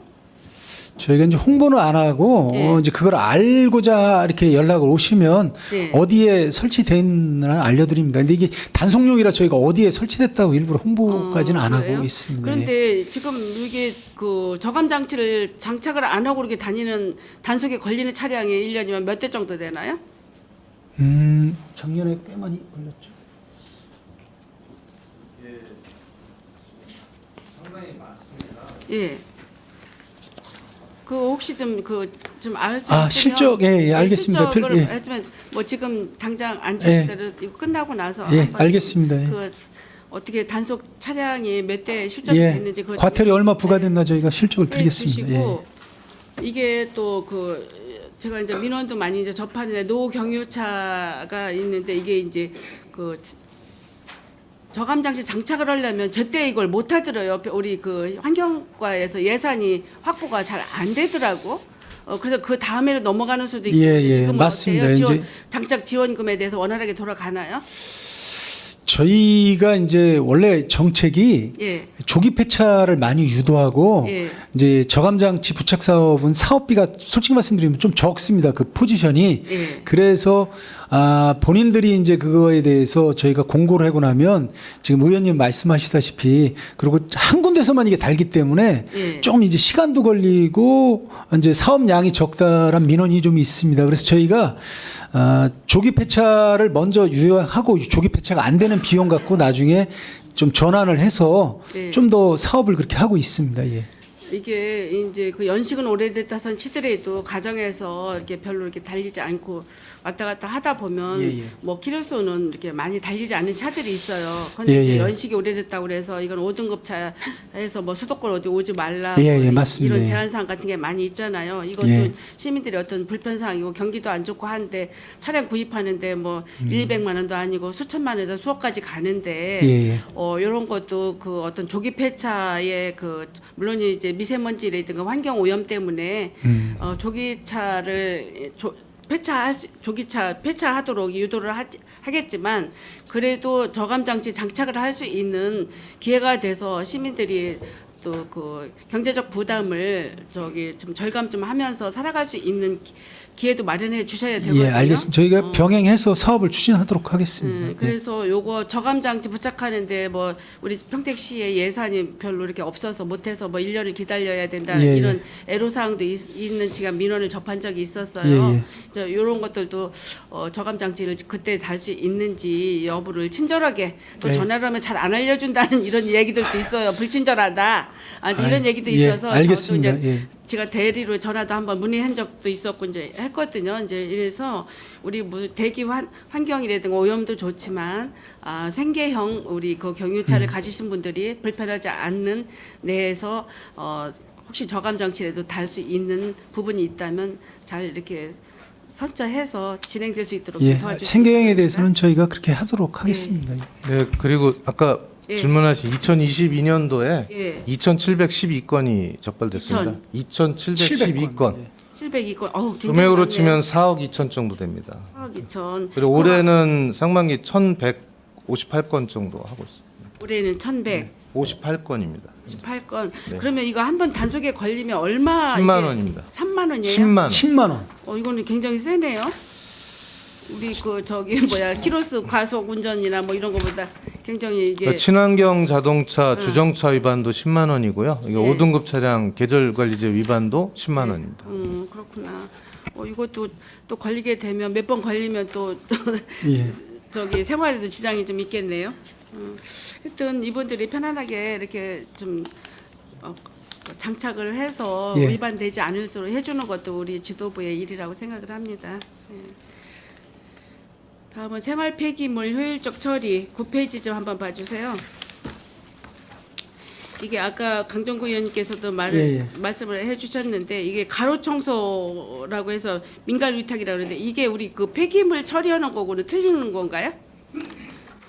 B: 저희가 이제 홍보는 안 하고
E: 예.
B: 이제 그걸 알고자 이렇게 연락을 오시면
E: 예.
B: 어디에 설치돼 있나 알려드립니다. 근데 이게 단속용이라 저희가 어디에 설치됐다고 일부러 홍보까지는 안
E: 그래요?
B: 하고 있습니다. 예.
E: 그런데 지금 이게 그 저감 장치를 장착을 안 하고 이렇게 다니는 단속에 걸리는 차량이 1년이면 몇 대 정도 되나요?
B: 작년에 꽤 많이 걸렸죠.
E: 예. 그 혹시 좀 알 수
B: 아,
E: 있으면
B: 실적, 예, 예, 알겠습니다.
E: 실적을
B: 예.
E: 했지만 뭐 지금 당장 안
B: 예.
E: 주실 대로 이거 끝나고 나서
B: 예,
E: 한번
B: 알겠습니다. 예.
E: 그 어떻게 단속 차량이 몇 대 실적이
B: 예,
E: 됐는지 그거
B: 과태료 얼마 부과됐나 저희가 실적을 드리겠습니다. 예.
E: 주시고 이게 또 그 제가 이제 민원도 많이 이제 접하는데 노후 경유차가 있는데 이게 이제 그 저감 장치 장착을 하려면 제때 이걸 못 하더라고요. 우리 그 환경과에서 예산이 확보가 잘 안 되더라고. 그래서 그 다음에로 넘어가는 수도 있고
B: 예,
E: 근데
B: 예,
E: 지금은
B: 맞습니다.
E: 어때요?
B: 이제
E: 장착 지원금에 대해서 원활하게 돌아가나요?
B: 저희가 이제 원래 정책이
E: 예.
B: 조기 폐차를 많이 유도하고
E: 예.
B: 이제 저감장치 부착 사업은 사업비가 솔직히 말씀드리면 좀 적습니다. 그 포지션이.
E: 예.
B: 그래서 본인들이 이제 그거에 대해서 저희가 공고를 하고 나면 지금 의원님 말씀하시다시피 그리고 한 군데서만 이게 달기 때문에
E: 예.
B: 좀 이제 시간도 걸리고 이제 사업량이 적다란 민원이 좀 있습니다. 그래서 저희가 조기 폐차를 먼저 유효하고 조기 폐차가 안 되는 비용 갖고 나중에 좀 전환을 해서
E: 예.
B: 좀 더 사업을 그렇게 하고 있습니다. 예.
E: 이게 이제 그 연식은 오래됐다선 치더라도 가정에서 이렇게 별로 이렇게 달리지 않고 왔다 갔다 하다 보면
B: 예, 예.
E: 뭐 키로수는 이렇게 많이 달리지 않는 차들이 있어요. 그런데
B: 예,
E: 이제
B: 예.
E: 연식이 오래됐다고 그래서 이건 5등급 차에서 뭐 수도권 어디 오지 말라
B: 예,
E: 뭐
B: 예, 맞습니다.
E: 이런
B: 예.
E: 제한사항 같은 게 많이 있잖아요. 이것도
B: 예.
E: 시민들의 어떤 불편사항이고 경기도 안 좋고 한데 차량 구입하는데 뭐 200만 원도 아니고 수천만 원에서 수억까지 가는데
B: 예, 예.
E: 이런 것도 그 어떤 조기 폐차의 그 물론 이제 미세먼지라든가 환경 오염 때문에 조기차를 조기차 폐차하도록 유도를 하겠지만 그래도 저감 장치 장착을 할 수 있는 기회가 돼서 시민들이 또 그 경제적 부담을 좀 절감 좀 하면서 살아갈 수 있는 기회도 마련해 주셔야 되거든요.
B: 예, 알겠습니다. 저희가 병행해서 사업을 추진하도록 하겠습니다. 예.
E: 그래서 요거 저감 장치 부착하는데 뭐 우리 평택시의 예산이 별로 이렇게 없어서 못해서 뭐 1년을 기다려야 된다
B: 예,
E: 이런 애로사항도 있는 제가 민원을 접한 적이 있었어요.
B: 예, 예.
E: 이제 이런 것들도 저감 장치를 그때 달 수 있는지 여부를 친절하게 또
B: 예.
E: 전화를 하면 잘 안 알려준다는 이런 얘기들도 있어요. 불친절하다. 이런 얘기도
B: 예,
E: 있어서
B: 알겠습니다.
E: 저도 이제
B: 예.
E: 제가 대리로 전화도 한번 문의한 적도 있었고 이제 했거든요. 이제 이래서 우리 뭐 대기 환경이라든가 오염도 좋지만 생계형 우리 그 경유차를 가지신 분들이 불편하지 않는 내에서 혹시 저감 장치라도 달 수 있는 부분이 있다면 잘 이렇게 선처해서 진행될 수 있도록
B: 예,
E: 도와주시기
B: 생계형에
E: 바랍니다.
B: 대해서는 저희가 그렇게 하도록 하겠습니다.
F: 네, 그리고 아까
E: 예.
F: 질문하신 2022년도에
E: 예.
F: 2,712건이 적발됐습니다. 2,712건.
E: 702건. 굉장히
F: 금액으로
E: 많네요.
F: 치면 4억 2천 정도 됩니다.
E: 4억 2천.
F: 그리고 올해는 상반기 1,158건 정도 하고 있습니다.
E: 올해는 1,100.
F: 58건입니다.
E: 18건.
F: 네.
E: 그러면 이거 한 번 단속에 걸리면 얼마?
F: 10만
E: 이게
F: 원입니다.
E: 3만 원이에요?
F: 10만 원.
B: 10만 원.
E: 이거는 굉장히 세네요. 우리 그 저기 뭐야 키로수 과속 운전이나 뭐 이런 거보다 굉장히 이게
F: 그러니까 친환경 자동차 주정차 위반도 10만 원이고요. 이거
E: 예.
F: 5등급 차량 계절관리제 위반도 10만 원입니다.
E: 그렇구나. 이것도 또 걸리게 되면 몇 번 걸리면 또
B: 예.
E: 저기 생활에도 지장이 좀 있겠네요. 하여튼 이분들이 편안하게 이렇게 좀 장착을 해서
B: 예.
E: 위반되지 않을수록 해주는 것도 우리 지도부의 일이라고 생각을 합니다. 예. 다음은 생활 폐기물 효율적 처리 9페이지 좀 한번 봐주세요. 이게 아까 강정구 의원님께서도 말씀을 해주셨는데 이게 가로 청소라고 해서 민간 위탁이라고 그러는데 이게 우리 그 폐기물 처리하는 거고는 틀리는 건가요?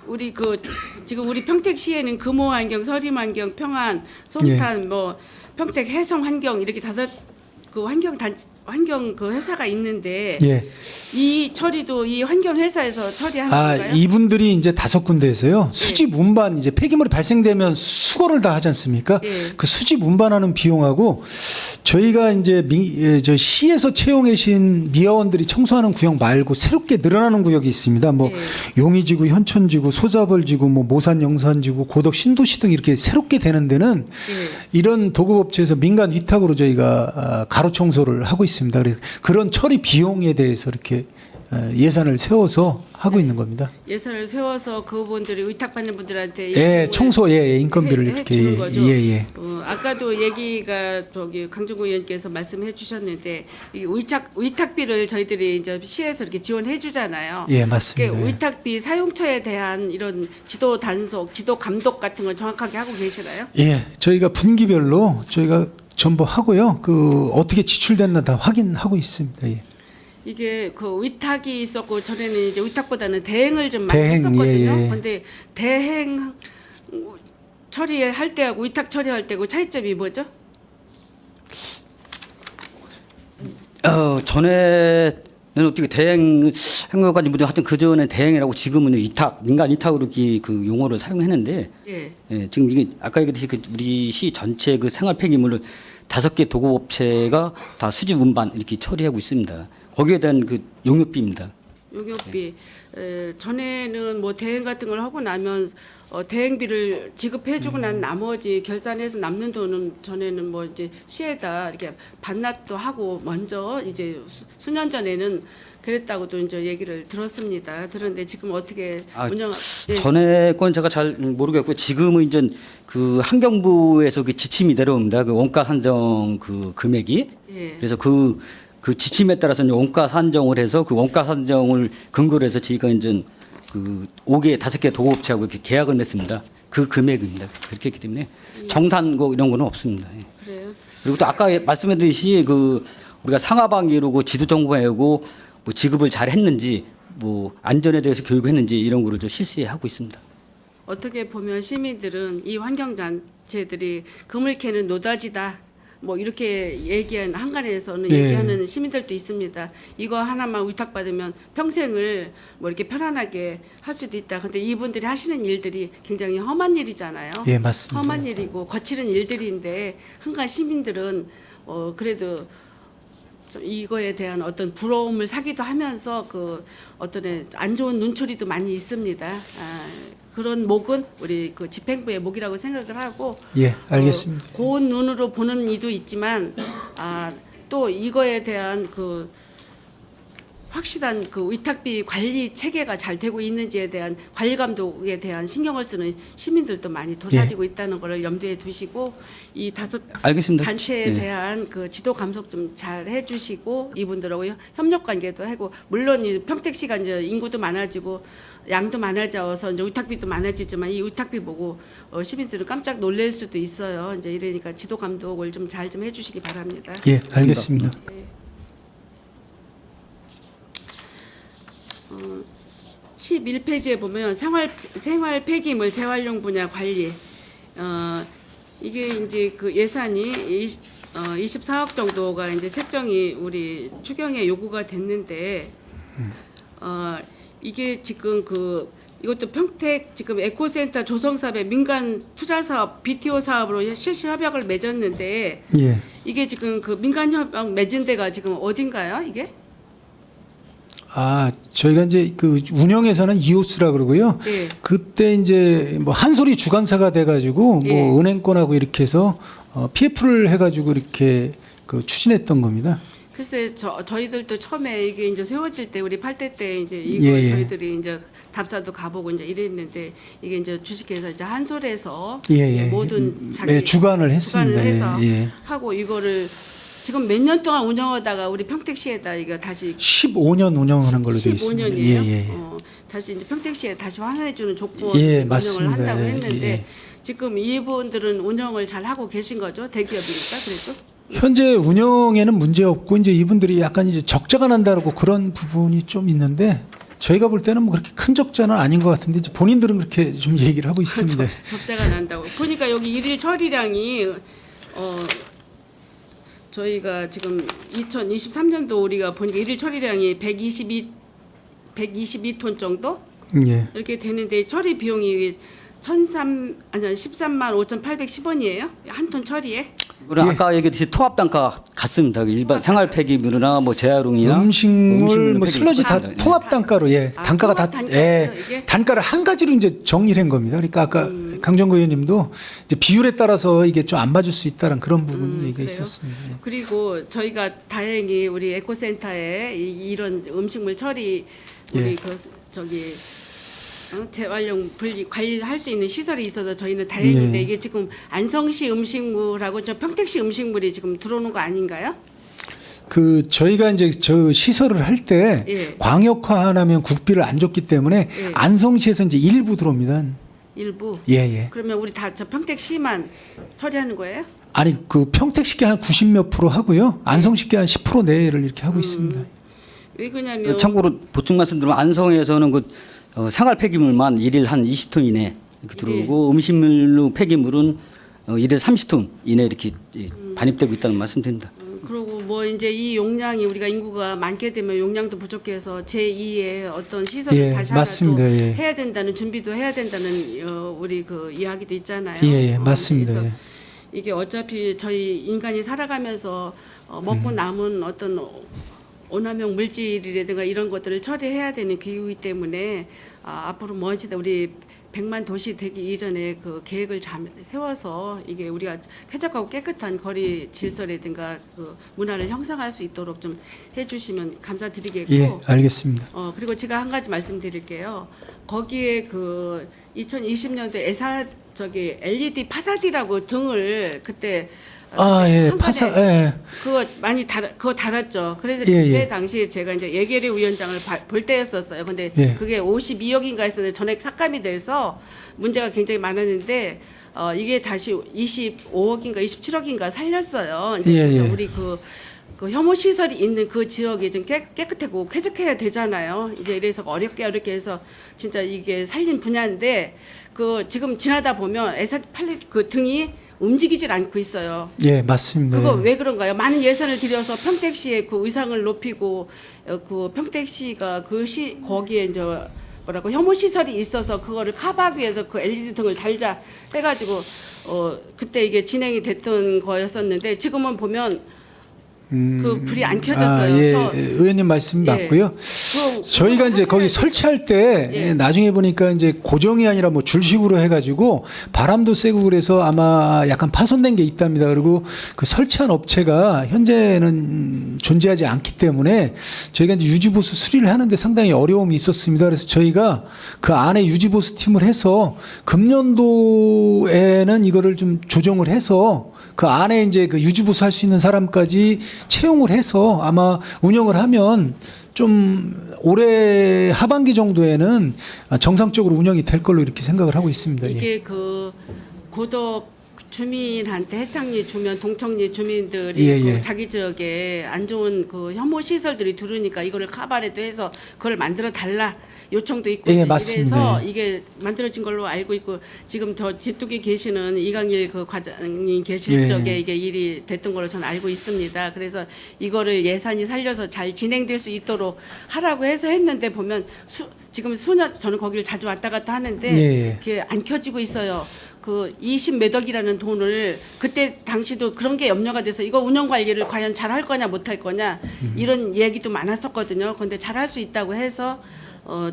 E: 우리 그 지금 우리 평택시에는 금호환경, 서림환경, 평안, 송탄, 뭐 평택 해성환경 이렇게 5 그 환경 그 회사가 있는데
B: 예.
E: 이 처리도 이 환경 회사에서 처리하는 건가요?
B: 이분들이 이제 5군데에서요. 수집 운반 이제 폐기물이 발생되면 수거를 다 하지 않습니까?
E: 예.
B: 그 수집 운반하는 비용하고 저희가 이제 저 시에서 채용해 신 미화원들이 청소하는 구역 말고 새롭게 늘어나는 구역이 있습니다. 뭐
E: 예.
B: 용의지구, 현천지구, 소자벌지구, 뭐 모산 영산지구, 고덕 신도시 등 이렇게 새롭게 되는 데는
E: 예.
B: 이런 도급업체에서 민간 위탁으로 저희가 가로 청소를 하고 있습니다. 그래서 그런 처리 비용에 대해서 이렇게 예산을 세워서 하고 있는 겁니다.
E: 예산을 세워서 그분들이 위탁받는 분들한테
B: 예, 청소 인건비를 이렇게
E: 해주는 거죠.
B: 예.
E: 아까도 얘기가 저기 강정구 의원께서 말씀해 주셨는데 이 위탁비를 저희들이 이제 시에서 이렇게 지원해 주잖아요.
B: 예, 맞습니다.
E: 그러니까 위탁비 사용처에 대한 이런 지도 단속, 지도 감독 같은 건 정확하게 하고 계시나요?
B: 예, 저희가 분기별로 저희가 전부 하고요. 그 어떻게 지출됐나 다 확인하고 있습니다. 예.
E: 이게 그 위탁이 있었고 전에는 이제 위탁보다는 대행을 좀 많이
B: 대행,
E: 했었거든요.
B: 예.
E: 그런데 대행 처리할 때하고 위탁 처리할 때고 차이점이 뭐죠?
G: 전에는 어떻게 대행 행위까지 무슨 하여튼 그 전에 대행이라고 지금은 위탁 민간 위탁으로 그 용어를 사용했는데
E: 예.
G: 지금 이게 아까 얘기했듯이 그 우리 시 전체 그 생활 폐기물을 5개 도급업체가 다 수집 운반 이렇게 처리하고 있습니다. 거기에 대한 그 용역비입니다.
E: 용역비 전에는 뭐 대행 같은 걸 하고 나면 대행비를 지급해주고 난 나머지 결산해서 남는 돈은 전에는 뭐 이제 시에다 이렇게 반납도 하고 먼저 이제 수년 전에는 그랬다고도 이제 얘기를 들었습니다. 그런데 지금 어떻게 운영? 예.
G: 전에 건 제가 잘 모르겠고 지금은 이제 그 환경부에서 그 지침이 내려옵니다. 그 원가 산정 그 금액이
E: 예.
G: 그래서 그 지침에 따라서 이제 원가 산정을 해서 그 원가 산정을 근거로 해서 저희가 이제 그 5개 도급업체하고 이렇게 계약을 맺습니다. 그 금액입니다. 그렇게 했기 때문에 정산고 이런 거는 없습니다. 예.
E: 그래요?
G: 그리고 또 아까 말씀드렸듯이 그 우리가 상하반기로 그 지도 정보하고 뭐 지급을 잘 했는지 뭐 안전에 대해서 교육했는지 이런 거를 좀 실시하고 있습니다.
E: 어떻게 보면 시민들은 이 환경단체들이 그물 캐는 노다지다. 뭐 이렇게 얘기한 한간에서는
B: 예.
E: 얘기하는 시민들도 있습니다. 이거 하나만 위탁받으면 평생을 뭐 이렇게 편안하게 할 수도 있다. 근데 이분들이 하시는 일들이 굉장히 험한 일이잖아요.
B: 예, 맞습니다.
E: 험한 일이고 거칠은 일들인데 한간 시민들은 그래도 좀 이거에 대한 어떤 부러움을 사기도 하면서 그 어떤 안 좋은 눈초리도 많이 있습니다. 그런 목은 우리 그 집행부의 목이라고 생각을 하고
B: 예, 알겠습니다.
E: 고운 눈으로 보는 이도 있지만 또 이거에 대한 그 확실한 그 위탁비 관리 체계가 잘 되고 있는지에 대한 관리 감독에 대한 신경을 쓰는 시민들도 많이 도사리고 있다는 것을 염두에 두시고 이 5
G: 알겠습니다.
E: 단체에
G: 예.
E: 대한 그 지도 감독 좀 잘 해주시고 이분들하고 협력 관계도 하고 물론 이 평택시가 이제 인구도 많아지고 양도 많아져서 이제 위탁비도 많아지지만 이 위탁비 보고 시민들은 깜짝 놀랄 수도 있어요. 이제 이러니까 지도 감독을 좀 잘 좀 해주시기 바랍니다.
B: 예, 알겠습니다.
E: 11페이지에 보면 생활 폐기물 재활용 분야 관리 이게 이제 그 예산이 24억 정도가 이제 책정이 우리 추경에 요구가 됐는데 이게 지금 이것도 평택 지금 에코센터 조성 사업의 민간 투자 사업 BTO 사업으로 실시 협약을 맺었는데
B: 예.
E: 이게 지금 그 민간 협약 맺은 데가 지금 어딘가요? 이게?
B: 저희가 이제 그 운영에서는 이오스라 그러고요.
E: 네.
B: 그때 이제 뭐 한솔이 주관사가 돼가지고
E: 예.
B: 뭐 은행권하고 이렇게 해서 PF를 해가지고 이렇게 그 추진했던 겁니다.
E: 글쎄 저희들도 처음에 이게 이제 세워질 때 우리 8대 때 이제 이거
B: 예, 예.
E: 저희들이 이제 답사도 가보고 이제 이랬는데 이게 이제 주식회사 이제 한솔에서
B: 예, 예.
E: 모든 자기
B: 네, 주관을 했습니다.
E: 주관을 해서
B: 예, 예.
E: 하고 이거를 지금 몇 년 동안 운영하다가 우리 평택시에다 이거 다시
B: 15년 운영하는 걸로 되어 있습니다.
E: 15년이에요.
B: 예, 예.
E: 다시 이제 평택시에 다시 환원해주는 조건으로
B: 예,
E: 운영을
B: 맞습니다.
E: 한다고
B: 예,
E: 했는데
B: 예.
E: 지금 이분들은 운영을 잘 하고 계신 거죠? 대기업이니까 그래도.
B: 현재 운영에는 문제 없고 이제 이분들이 약간 이제 적자가 난다고 그런 부분이 좀 있는데 저희가 볼 때는 뭐 그렇게 큰 적자는 아닌 것 같은데 이제 본인들은 그렇게 좀 얘기를 하고 있습니다.
E: 적자가 난다고. 보니까 여기 일일 처리량이 저희가 지금 2023년도 우리가 보니까 일일 처리량이 122톤 정도
B: 예.
E: 이렇게 되는데 처리 비용이 13만 5,810원이에요. 한 톤 처리에.
G: 그럼 아까 얘기했듯이 토합 단가 같습니다. 그 일반 생활 폐기물이나 뭐 재활용이나
B: 음식물 뭐
G: 폐기물
B: 슬러지 다
G: 같습니다.
B: 통합 단가로 예.
E: 아,
B: 단가가 다
E: 통합
B: 예.
E: 단가예요, 이게?
B: 단가를 한 가지로 이제 정리를 한 겁니다. 그러니까 아까 강정구 의원님도 이제 비율에 따라서 이게 좀 안 맞을 수 있다는 그런 부분 얘기가
E: 그래요?
B: 있었습니다. 예.
E: 그리고 저희가 다행히 우리 에코센터에 이런 음식물 처리 우리
B: 예.
E: 그 저기 재활용 분리 관리할 수 있는 시설이 있어서 저희는 다행인데
B: 예.
E: 이게 지금 안성시 음식물하고 저 평택시 음식물이 지금 들어오는 거 아닌가요?
B: 그 저희가 이제 저 시설을 할 때
E: 예.
B: 광역화하면 국비를 안 줬기 때문에
E: 예.
B: 안성시에서 이제 일부 들어옵니다.
E: 일부.
B: 예, 예.
E: 그러면 우리 다 저 평택시만 처리하는 거예요?
B: 아니 그 평택시계 한 90몇 프로 하고요. 안성시계 한 10% 내를 이렇게 하고 있습니다.
E: 왜 그러냐면
G: 참고로 보충 말씀드리면 안성에서는 그 생활 폐기물만 일일 한 20톤 이내 이렇게 들어오고 음식물로 폐기물은 일일 30톤 이내 이렇게 반입되고 있다는 말씀드립니다.
E: 그리고 뭐 이제 이 용량이 우리가 인구가 많게 되면 용량도 부족해서 제2의 어떤 시설을
B: 예,
E: 다시 하나
B: 맞습니다.
E: 또
B: 예.
E: 해야 된다는 준비도 해야 된다는 우리 그 이야기도 있잖아요.
B: 예, 예, 맞습니다.
E: 그래서
B: 예.
E: 이게 어차피 저희 인간이 살아가면서 먹고 남은 어떤 오남용 물질이라든가 이런 것들을 처리해야 되는 기후이기 때문에 앞으로 먼 시대 우리 100만 도시 되기 이전에 그 계획을 세워서 이게 우리가 쾌적하고 깨끗한 거리 질서라든가 그 문화를 형성할 수 있도록 좀 해주시면 감사드리겠고.
B: 예, 알겠습니다.
E: 그리고 제가 한 가지 말씀드릴게요. 거기에 그 2020년도에 저기 LED 파사디라고 등을 그때
B: 예,
E: 한
B: 파사,
E: 번에
B: 예.
E: 그거 많이 그거 달았죠. 그래서
B: 예,
E: 그때
B: 예.
E: 당시에 제가 이제 예결위 위원장을 볼 때였었어요. 근데
B: 예.
E: 그게 52억인가 했었는데 전액 삭감이 돼서 문제가 굉장히 많았는데 이게 다시 25억인가 27억인가 살렸어요. 이제
B: 예,
E: 그래서
B: 예.
E: 우리 그 혐오 시설이 있는 그 지역이 좀 깨끗하고 쾌적해야 되잖아요. 이제 이래서 어렵게 해서 진짜 이게 살린 분야인데 그 지금 지나다 보면 그 등이 움직이질 않고 있어요.
B: 예, 맞습니다.
E: 그거
B: 예.
E: 왜 그런가요? 많은 예산을 들여서 평택시의 그 의상을 높이고 그 평택시가 거기에 이제 뭐라고 혐오 시설이 있어서 그거를 커버하기 위해서 그 LED 등을 달자 해가지고 그때 이게 진행이 됐던 거였었는데 지금은 보면 그 불이 안 켜졌어요.
B: 예,
E: 저-
B: 의원님 말씀
E: 예.
B: 맞고요. 저희가 이제 거기 설치할 때
E: 예.
B: 나중에 보니까 이제 고정이 아니라 뭐 줄식으로 해가지고 바람도 세고 그래서 아마 약간 파손된 게 있답니다. 그리고 그 설치한 업체가 현재는 존재하지 않기 때문에 저희가 이제 유지보수 수리를 하는데 상당히 어려움이 있었습니다. 그래서 저희가 그 안에 유지보수 팀을 해서 금년도에는 이거를 좀 조정을 해서 그 안에 이제 그 유지보수 할 수 있는 사람까지 채용을 해서 아마 운영을 하면 좀 올해 하반기 정도에는 정상적으로 운영이 될 걸로 이렇게 생각을 하고 있습니다. 예.
E: 이게 그 고덕 주민한테 해창리 주면 동청리 주민들이
B: 예,
E: 그
B: 예.
E: 자기 지역에 안 좋은 그 혐오 시설들이 들으니까 이거를 카바레도 해서 그걸 만들어 달라 요청도 있고
B: 예,
E: 이제
B: 맞습니다.
E: 이래서
B: 예.
E: 이게 만들어진 걸로 알고 있고 지금 더 집뚝에 계시는 이강일 그 과장님 계실
B: 예.
E: 적에 이게 일이 됐던 걸로 저는 알고 있습니다. 그래서 이거를 예산이 살려서 잘 진행될 수 있도록 하라고 해서 했는데 보면 지금 수년 저는 거기를 자주 왔다 갔다 하는데
B: 예.
E: 그게 안 켜지고 있어요. 그 20몇 억이라는 돈을 그때 당시도 그런 게 염려가 돼서 이거 운영 관리를 과연 잘 할 거냐 못 할 거냐 이런 얘기도 많았었거든요. 그런데 잘 할 수 있다고 해서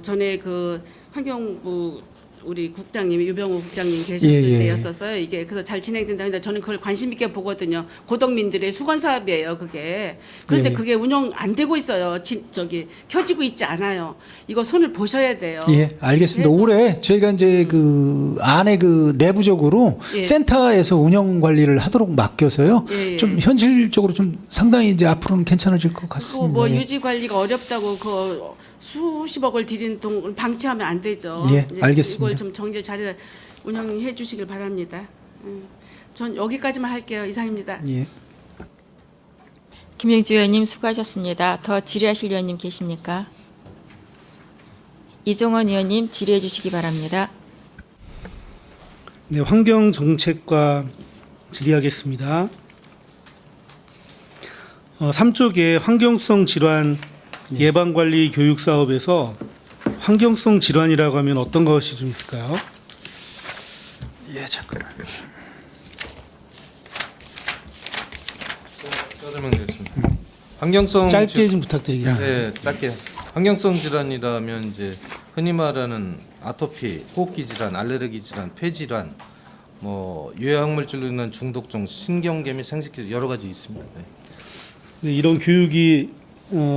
E: 전에 그 환경부 우리 국장님 유병우 국장님 계셨을
B: 예, 예.
E: 때였었어요. 이게 그래서 잘 진행된다 했는데 저는 그걸 관심 있게 보거든요. 고덕민들의 수건 사업이에요, 그게. 그런데
B: 예.
E: 그게 운영 안 되고 있어요. 저기 켜지고 있지 않아요. 이거 손을 보셔야 돼요.
B: 예, 알겠습니다.
E: 그래서-
B: 올해 저희가 이제 그 안에 그 내부적으로
E: 예.
B: 센터에서 운영 관리를 하도록 맡겨서요.
E: 예, 예.
B: 좀 현실적으로 좀 상당히 이제 앞으로는 괜찮아질 것
E: 그리고
B: 같습니다.
E: 뭐
B: 예.
E: 유지 관리가 어렵다고 그 수십억을 들인 돈 방치하면 안 되죠.
B: 예,
E: 이제
B: 알겠습니다.
E: 이걸 좀 정리를 잘 운영해 주시길 바랍니다. 전 여기까지만 할게요. 이상입니다.
B: 예.
A: 김영주 의원님 수고하셨습니다. 더 질의하실 의원님 계십니까? 이종원 의원님 질의해 주시기 바랍니다.
H: 네, 환경 정책과 질의하겠습니다. 3쪽의 환경성 질환 예방 관리 교육 사업에서 환경성 질환이라고 하면 어떤 것이 좀 있을까요?
B: 예, 잠깐만.
F: 설명드리겠습니다. 환경성
H: 짧게 좀 부탁드리겠습니다.
F: 네, 짧게. 환경성 질환이라면 이제 흔히 말하는 아토피, 호흡기 질환, 알레르기 질환, 폐 질환, 뭐 유해학물질로 인한 중독성, 신경계 및 생식기 여러 가지 있습니다. 네.
H: 네, 이런 교육이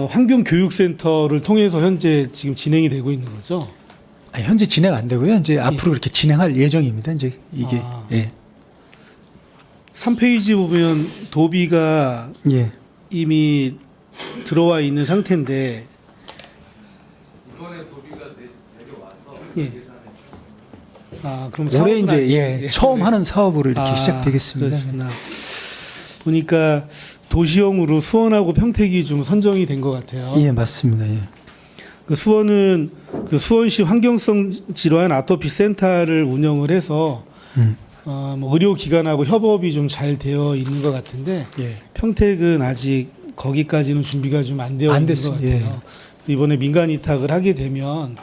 H: 환경교육센터를 통해서 현재 지금 진행이 되고 있는 거죠?
B: 아, 현재 진행 안 되고요. 이제 앞으로 그렇게 진행할 예정입니다. 이제 이게
H: 아.
B: 예.
H: 3페이지 보면 도비가
B: 예.
H: 이미 들어와 있는 상태인데
F: 이번에 도비가 내려와서
H: 예. 그럼
B: 올해
H: 사업은
B: 이제
H: 아직-
B: 예, 처음 하는 사업으로 이렇게 시작되겠습니다.
H: 그렇구나. 보니까 도시형으로 수원하고 평택이 좀 선정이 된 것 같아요.
B: 예, 맞습니다. 예.
H: 그 수원은 그 수원시 환경성 질환 아토피 센터를 운영을 해서 뭐 의료기관하고 협업이 좀 잘 되어 있는 것 같은데
B: 예.
H: 평택은 아직 거기까지는 준비가 좀 안 되어
B: 안
H: 있는 것
B: 됐습니다.
H: 같아요. 이번에 민간 위탁을 하게 되면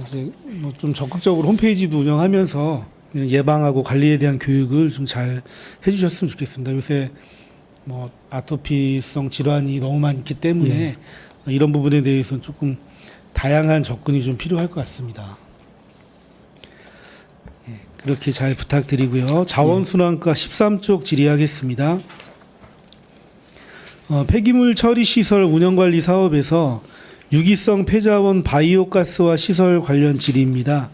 H: 이제 뭐 좀 적극적으로 홈페이지도 운영하면서 예방하고 관리에 대한 교육을 좀 잘 해주셨으면 좋겠습니다. 요새 뭐 아토피성 질환이 너무 많기 때문에 이런 부분에 대해서 조금 다양한 접근이 좀 필요할 것 같습니다. 예, 그렇게 잘 부탁드리고요. 자원순환과 13쪽 질의하겠습니다. 폐기물 처리 시설 운영관리 사업에서 유기성 폐자원 바이오가스화 시설 관련 질의입니다.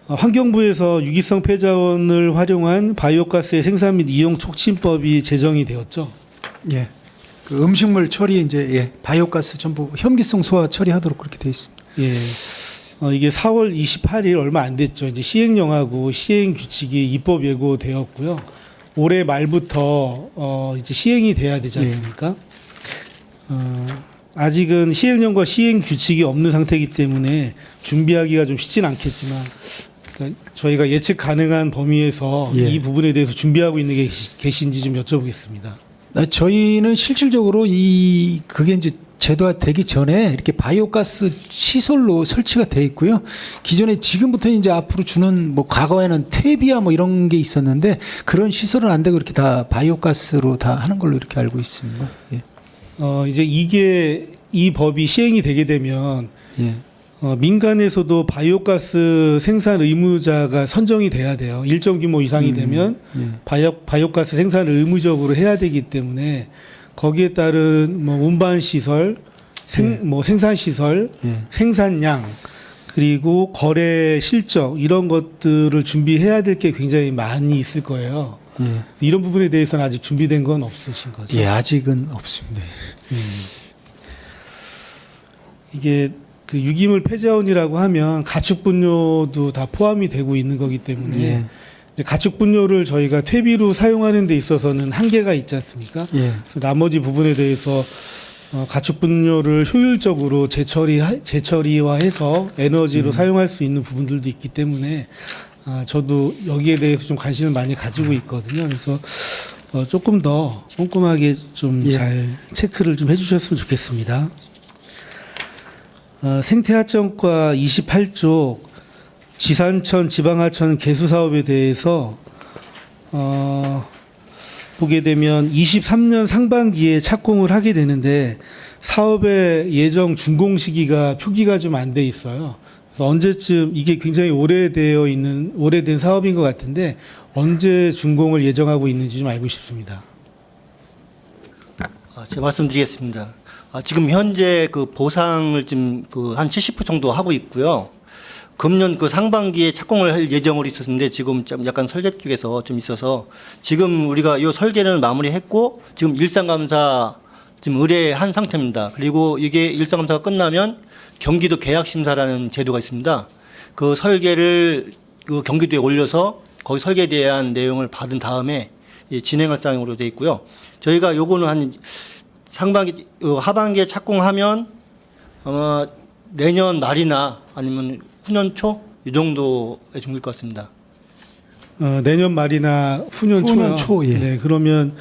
H: 환경부에서 유기성 폐자원을 활용한 바이오가스의 생산 및 이용 촉진법이 제정이 되었죠.
B: 예. 그 음식물 처리 이제 예, 바이오가스 전부 혐기성 소화 처리하도록 그렇게 돼 있습니다.
H: 예. 이게 4월 28일 얼마 안 됐죠. 이제 시행령하고 시행 규칙이 입법 예고되었고요. 올해 말부터 이제 시행이 돼야 되지 않습니까? 아직은 시행령과 시행 규칙이 없는 상태이기 때문에 준비하기가 좀 쉽진 않겠지만 그러니까 저희가 예측 가능한 범위에서
B: 예.
H: 이 부분에 대해서 준비하고 있는 게 계신지 좀 여쭤보겠습니다.
B: 저희는 실질적으로 그게 이제 제도화되기 전에 이렇게 바이오가스 시설로 설치가 돼 있고요. 기존에 지금부터 이제 앞으로 주는 뭐 과거에는 퇴비야 뭐 이런 게 있었는데 그런 시설은 안 되고 이렇게 다 바이오가스로 다 하는 걸로 이렇게 알고 있습니다. 예.
H: 이제 이 법이 시행이 되게 되면
B: 예.
H: 민간에서도 바이오가스 생산 의무자가 선정이 돼야 돼요. 일정 규모 이상이 되면 바이오가스 생산을 의무적으로 해야 되기 때문에 거기에 따른 뭐 운반 시설, 뭐 생산 시설, 생산량 그리고 거래 실적 이런 것들을 준비해야 될 게 굉장히 많이 있을 거예요. 이런 부분에 대해서는 아직 준비된 건 없으신 거죠?
B: 예, 아직은 없습니다.
H: 이게 그 유기물 폐자원이라고 하면 가축 분뇨도 다 포함이 되고 있는 거기 때문에
B: 예.
H: 이제 가축 분뇨를 저희가 퇴비로 사용하는 데 있어서는 한계가 있지 않습니까?
B: 예.
H: 그래서 나머지 부분에 대해서 가축 분뇨를 효율적으로 재처리화해서 에너지로 사용할 수 있는 부분들도 있기 때문에 저도 여기에 대해서 좀 관심을 많이 가지고 있거든요. 그래서 조금 더 꼼꼼하게 좀 잘 체크를 좀 해주셨으면 좋겠습니다. 생태하천과 28쪽 지산천 지방하천 개수 사업에 대해서 보게 되면 23년 상반기에 착공을 하게 되는데 사업의 예정 준공 시기가 표기가 좀 안 돼 있어요. 그래서 언제쯤 이게 굉장히 오래된 사업인 것 같은데 언제 준공을 예정하고 있는지 좀 알고 싶습니다.
D: 제가 말씀드리겠습니다. 지금 현재 그 보상을 지금 한 70% 정도 하고 있고요. 금년 그 상반기에 착공을 할 예정으로 있었는데 지금 좀 약간 설계 쪽에서 좀 있어서 지금 우리가 이 설계는 마무리했고 지금 일상감사 지금 의뢰한 상태입니다. 그리고 이게 일상감사가 끝나면 경기도 계약심사라는 제도가 있습니다. 그 설계를 그 경기도에 올려서 거기 설계에 대한 내용을 받은 다음에 진행할 사항으로 되어 있고요. 저희가 요거는 한 상반기, 하반기에 착공하면 아마 내년 말이나 아니면 후년 초 이 정도에 중일 것 같습니다.
H: 내년 말이나 후년 초요.
B: 초, 예.
H: 네, 그러면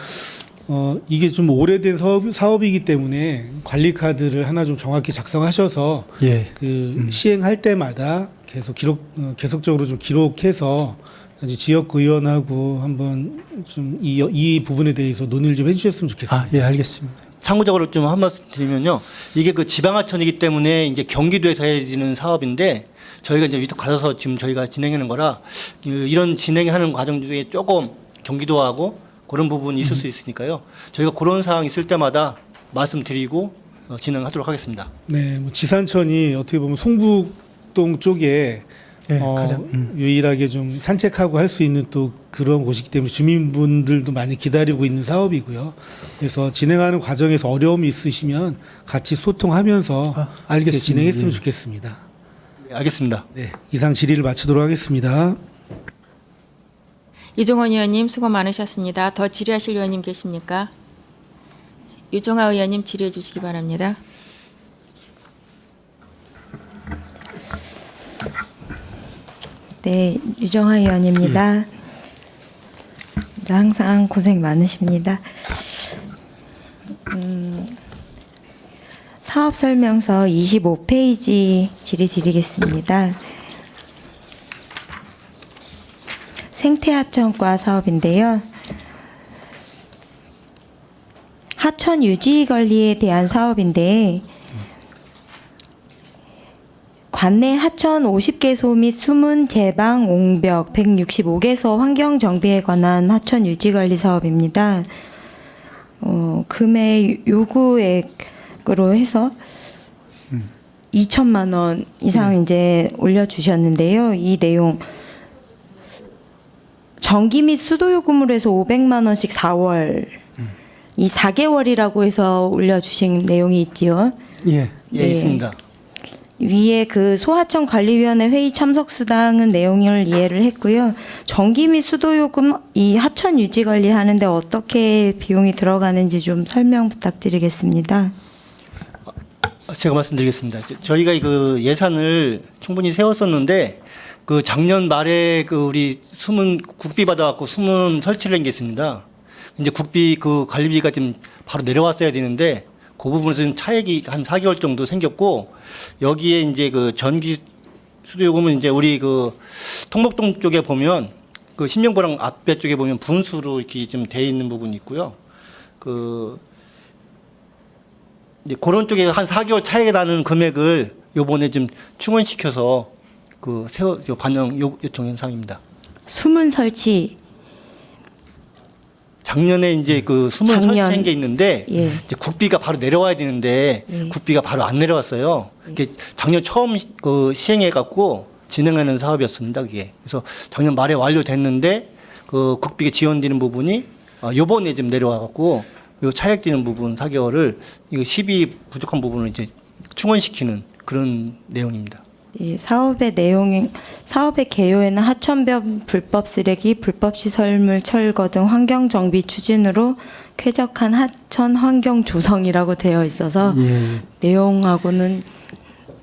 H: 이게 좀 오래된 사업이기 때문에 관리 카드를 하나 좀 정확히 작성하셔서
B: 예.
H: 시행할 때마다 계속적으로 좀 기록해서 이제 지역 의원하고 한번 좀 이 부분에 대해서 논의를 좀 해주셨으면 좋겠습니다.
B: 예, 알겠습니다.
D: 참고적으로 좀 한 말씀 드리면요. 이게 그 지방하천이기 때문에 이제 경기도에서 해야 되는 사업인데 저희가 이제 위쪽 가서 지금 저희가 진행하는 거라 이런 진행하는 과정 중에 조금 경기도하고 그런 부분이 있을 수 있으니까요. 저희가 그런 사항 있을 때마다 말씀드리고 진행하도록 하겠습니다.
H: 네, 뭐 지산천이 어떻게 보면 송북동 쪽에
B: 예, 가장
H: 유일하게 좀 산책하고 할 수 있는 또 그런 곳이기 때문에 주민분들도 많이 기다리고 있는 사업이고요. 그래서 진행하는 과정에서 어려움이 있으시면 같이 소통하면서
B: 알겠습니다.
H: 이렇게 진행했으면
B: 예.
H: 좋겠습니다.
D: 네, 알겠습니다.
H: 네, 이상 질의를 마치도록 하겠습니다.
A: 이종원 의원님 수고 많으셨습니다. 더 질의하실 의원님 계십니까? 유정아 의원님 질의해 주시기 바랍니다.
I: 네, 유정아 의원입니다. 항상 고생 많으십니다. 사업 설명서 25페이지 질의 드리겠습니다. 생태하천과 사업인데요. 하천 유지 관리에 대한 사업인데 관내 하천 50개소 및 숨은 제방, 옹벽 165개소 환경 정비에 관한 하천 유지 관리 사업입니다. 금액 요구액으로 해서 2천만 원 이상 이제 올려주셨는데요. 이 내용 전기 및 수도 요금으로 해서 500만 원씩 4월 이 4개월이라고 해서 올려주신 내용이 있지요.
B: 예.
D: 예, 있습니다.
I: 위에 그 소하천 관리위원회 회의 참석 수당은 내용을 이해를 했고요. 전기 및 수도 요금 이 하천 유지 관리하는데 어떻게 비용이 들어가는지 좀 설명 부탁드리겠습니다.
D: 제가 말씀드리겠습니다. 저희가 그 예산을 충분히 세웠었는데 그 작년 말에 그 우리 수문 국비 받아갖고 수문 설치를 한 게 있습니다. 이제 국비 그 관리비가 좀 바로 내려왔어야 되는데 그 부분에서는 차액이 한 4개월 정도 생겼고 여기에 이제 그 전기 수도 요금은 이제 우리 그 통목동 쪽에 보면 그 신명보랑 앞에 쪽에 보면 분수로 이렇게 좀 돼 있는 부분이 있고요. 그 이제 그런 쪽에 한 4개월 차이가 나는 금액을 요번에 좀 충원시켜서 그 반영 요청 현상입니다.
I: 수문 설치
D: 작년에 이제 그 수문
I: 작년.
D: 설치한 게 있는데
I: 예.
D: 이제 국비가 바로 내려와야 되는데
I: 예.
D: 국비가 바로 안 내려왔어요. 이게 작년 처음 그 시행해 갖고 진행하는 사업이었습니다. 그게 그래서 작년 말에 완료됐는데 그 국비가 지원되는 부분이 요번에 좀 내려와 갖고 요 차액되는 부분 4개월을 이거 10이 부족한 부분을 이제 충원시키는 그런 내용입니다.
I: 예, 사업의 내용, 사업의 개요에는 하천변 불법 쓰레기, 불법 시설물 철거 등 환경 정비 추진으로 쾌적한 하천 환경 조성이라고 되어 있어서
B: 예.
I: 내용하고는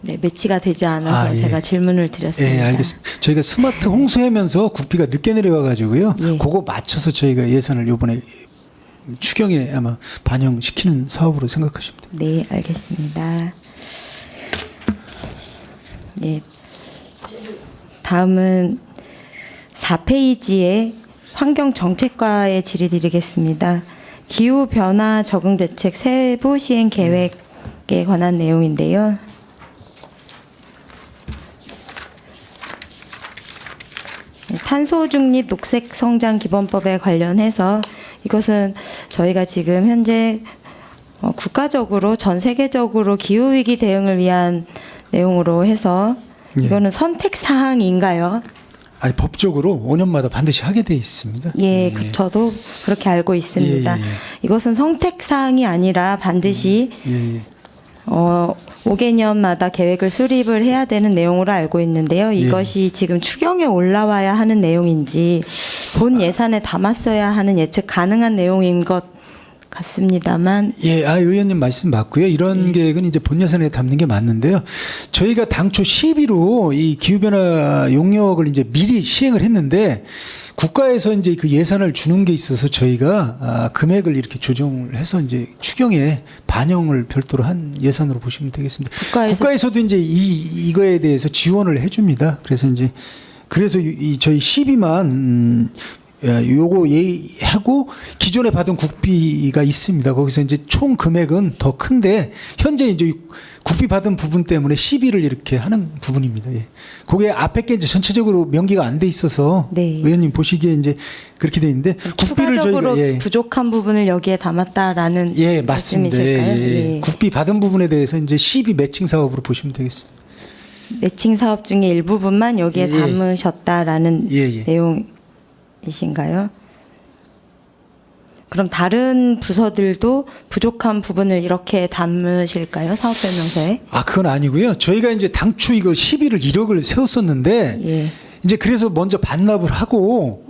I: 네, 매치가 되지 않아서
B: 예.
I: 제가 질문을 드렸습니다.
B: 예, 알겠습니다. 저희가 스마트 홍수하면서 국비가 늦게 내려와가지고요.
I: 예.
B: 그거 맞춰서 저희가 예산을 요번에 추경에 아마 반영시키는 사업으로 생각하시면 됩니다.
I: 네, 알겠습니다. 예. 다음은 4페이지에 환경정책과에 질의드리겠습니다. 기후변화 적응대책 세부 시행 계획에 관한 내용인데요. 탄소 중립 녹색 성장 기본법에 관련해서 이것은 저희가 지금 현재 국가적으로 전 세계적으로 기후 위기 대응을 위한 내용으로 해서 이거는 선택 사항인가요?
B: 아니 법적으로 5년마다 반드시 하게 돼 있습니다.
I: 예, 저도 그렇게 알고 있습니다. 이것은 선택 사항이 아니라 반드시 5개년마다 계획을 수립을 해야 되는 내용으로 알고 있는데요. 이것이 지금 추경에 올라와야 하는 내용인지 본 예산에 담았어야 하는 예측 가능한 내용인 것 같습니다만.
B: 예, 의원님 말씀 맞고요. 이런 계획은 이제 본 예산에 담는 게 맞는데요. 저희가 당초 시비로 이 기후변화 용역을 이제 미리 시행을 했는데 국가에서 이제 그 예산을 주는 게 있어서 저희가 금액을 이렇게 조정을 해서 이제 추경에 반영을 별도로 한 예산으로 보시면 되겠습니다. 국가에서도 이제 이거에 대해서 지원을 해줍니다. 그래서 이제 이 저희 시비만 요거 하고 기존에 받은 국비가 있습니다. 거기서 이제 총 금액은 더 큰데 현재 이제 국비 받은 부분 때문에 시비를 이렇게 하는 부분입니다. 예. 그게 앞에 게 이제 전체적으로 명기가 안 돼 있어서 의원님 보시기에 이제 그렇게 돼 있는데 국비를
I: 추가적으로
B: 저희가
I: 부족한 부분을 여기에 담았다라는
B: 맞습니다.
I: 말씀이실까요?
B: 국비 받은 부분에 대해서 이제 시비 매칭 사업으로 보시면 되겠습니다.
I: 매칭 사업 중에 일부분만 여기에 담으셨다라는 내용이신가요? 그럼 다른 부서들도 부족한 부분을 이렇게 담으실까요? 사업 설명서에?
B: 그건 아니고요. 저희가 이제 당초 이거 시비를 1억을 세웠었는데 이제 그래서 먼저 반납을 하고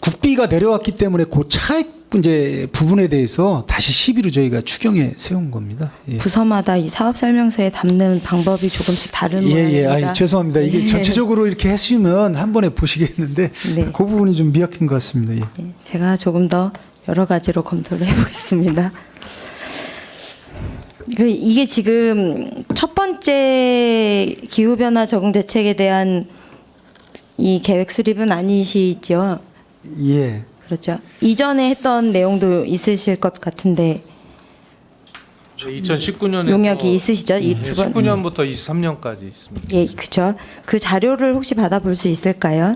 B: 국비가 내려왔기 때문에 그 차액 이제 부분에 대해서 다시 시비로 저희가 추경에 세운 겁니다.
I: 부서마다 이 사업 설명서에 담는 방법이 조금씩 다른 모양입니다.
B: 죄송합니다. 이게 전체적으로 이렇게 하시면 한 번에 보시겠는데 그 부분이 좀 미약한 것 같습니다.
I: 제가 조금 더 여러 가지로 검토를 해보겠습니다. 이게 지금 첫 번째 기후변화 적응 대책에 대한 이 계획 수립은 아니시죠?
B: 예.
I: 그렇죠. 이전에 했던 내용도 있으실 것 같은데
F: 2019년에
I: 용역이 있으시죠? 이 두 번.
F: 19년부터 23년까지 있습니다.
I: 예, 그렇죠. 그 자료를 혹시 받아볼 수 있을까요?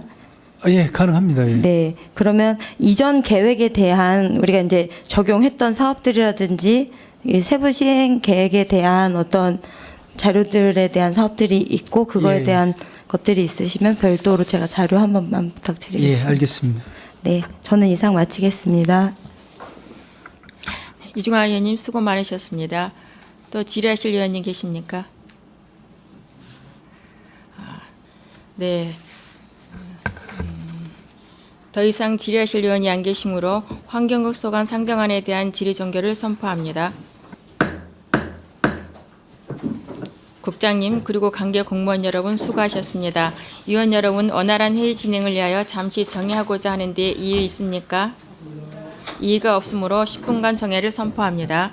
B: 가능합니다.
I: 네. 그러면 이전 계획에 대한 우리가 이제 적용했던 사업들이라든지 이 세부 시행 계획에 대한 어떤 자료들에 대한 사업들이 있고 그거에 대한 것들이 있으시면 별도로 제가 자료 한 번만 부탁드리겠습니다.
B: 알겠습니다.
I: 네, 저는 이상 마치겠습니다.
A: 이중화 의원님 수고 많으셨습니다. 또 질의하실 의원님 계십니까? 네. 더 이상 질의하실 의원이 안 계시므로 환경국 소관 상정안에 대한 질의 종결을 선포합니다. 국장님 그리고 관계 공무원 여러분 수고하셨습니다. 위원 여러분 원활한 회의 진행을 위하여 잠시 정회하고자 하는데 이의 있습니까? 이의가 없으므로 10분간 정회를 선포합니다.